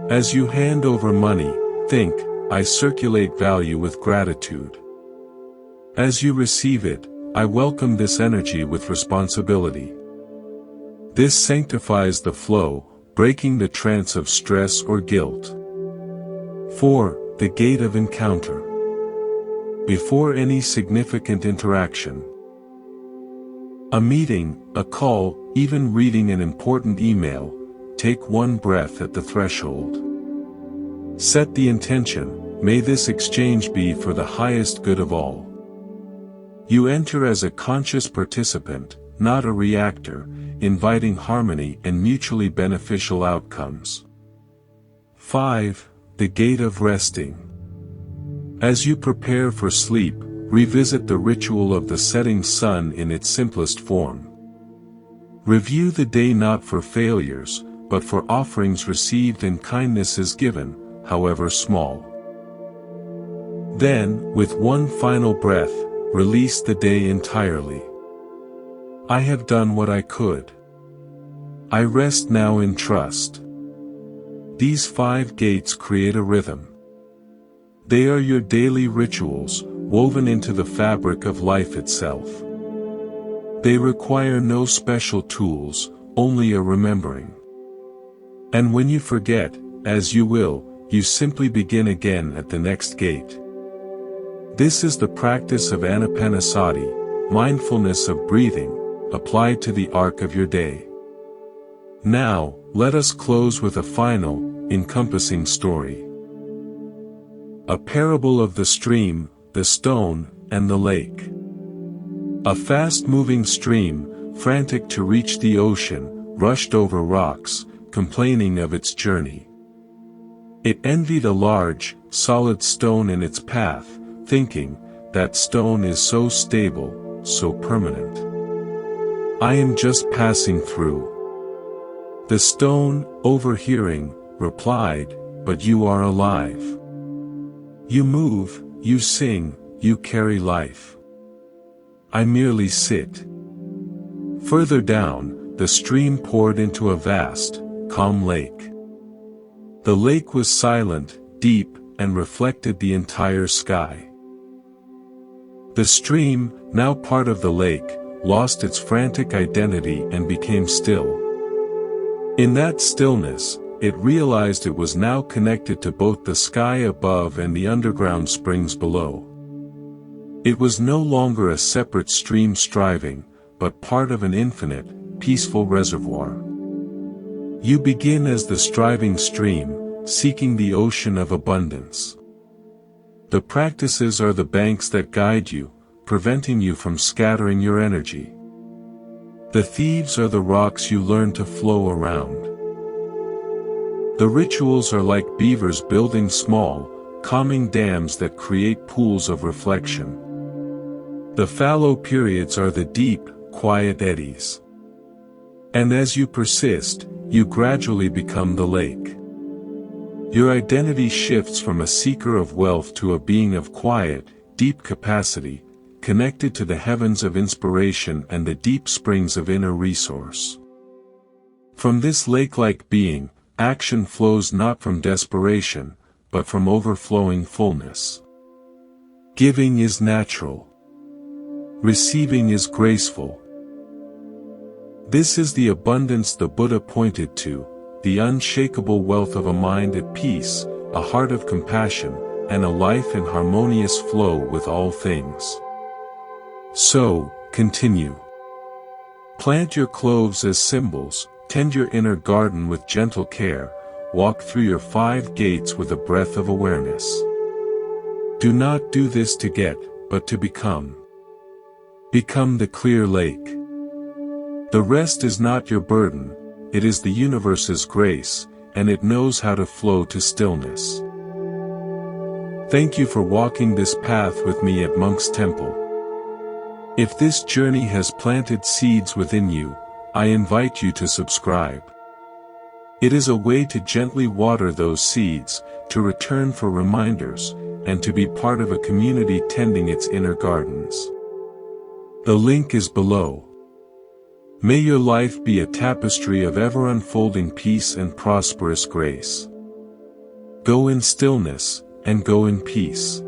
As you hand over money, think, I circulate value with gratitude. As you receive it, I welcome this energy with responsibility. This sanctifies the flow, breaking the trance of stress or guilt. 4. The gate of encounter. Before any significant interaction, a meeting, a call, even reading an important email, take one breath at the threshold. Set the intention, may this exchange be for the highest good of all. You enter as a conscious participant, not a reactor, inviting harmony and mutually beneficial outcomes. 5. The gate of resting. As you prepare for sleep, revisit the ritual of the setting sun in its simplest form. Review the day not for failures, but for offerings received and kindnesses given, however small. Then, with one final breath, release the day entirely. I have done what I could. I rest now in trust. These 5 gates create a rhythm. They are your daily rituals, woven into the fabric of life itself. They require no special tools, only a remembering. And when you forget, as you will, you simply begin again at the next gate. This is the practice of anapanasati, mindfulness of breathing, applied to the arc of your day. Now, let us close with a final, encompassing story. A parable of the stream, the stone, and the lake. A fast-moving stream, frantic to reach the ocean, rushed over rocks, complaining of its journey. It envied a large, solid stone in its path, thinking, "That stone is so stable, so permanent. I am just passing through." The stone, overhearing, replied, "But you are alive. You move, you sing, you carry life. I merely sit." Further down, the stream poured into a vast, calm lake. The lake was silent, deep, and reflected the entire sky. The stream, now part of the lake, lost its frantic identity and became still. In that stillness, it realized it was now connected to both the sky above and the underground springs below. It was no longer a separate stream striving, but part of an infinite, peaceful reservoir. You begin as the striving stream, seeking the ocean of abundance. The practices are the banks that guide you, preventing you from scattering your energy. The thieves are the rocks you learn to flow around. The rituals are like beavers building small, calming dams that create pools of reflection. The fallow periods are the deep, quiet eddies. And as you persist, you gradually become the lake. Your identity shifts from a seeker of wealth to a being of quiet, deep capacity, connected to the heavens of inspiration and the deep springs of inner resource. From this lake-like being, action flows not from desperation, but from overflowing fullness. Giving is natural. Receiving is graceful. This is the abundance the Buddha pointed to, the unshakable wealth of a mind at peace, a heart of compassion, and a life in harmonious flow with all things. So, continue. Plant your cloves as symbols, tend your inner garden with gentle care, walk through your 5 gates with a breath of awareness. Do not do this to get, but to become. Become the clear lake. The rest is not your burden, it is the universe's grace, and it knows how to flow to stillness. Thank you for walking this path with me at Monk's Temple. If this journey has planted seeds within you, I invite you to subscribe. It is a way to gently water those seeds, to return for reminders, and to be part of a community tending its inner gardens. The link is below. May your life be a tapestry of ever-unfolding peace and prosperous grace. Go in stillness, and go in peace.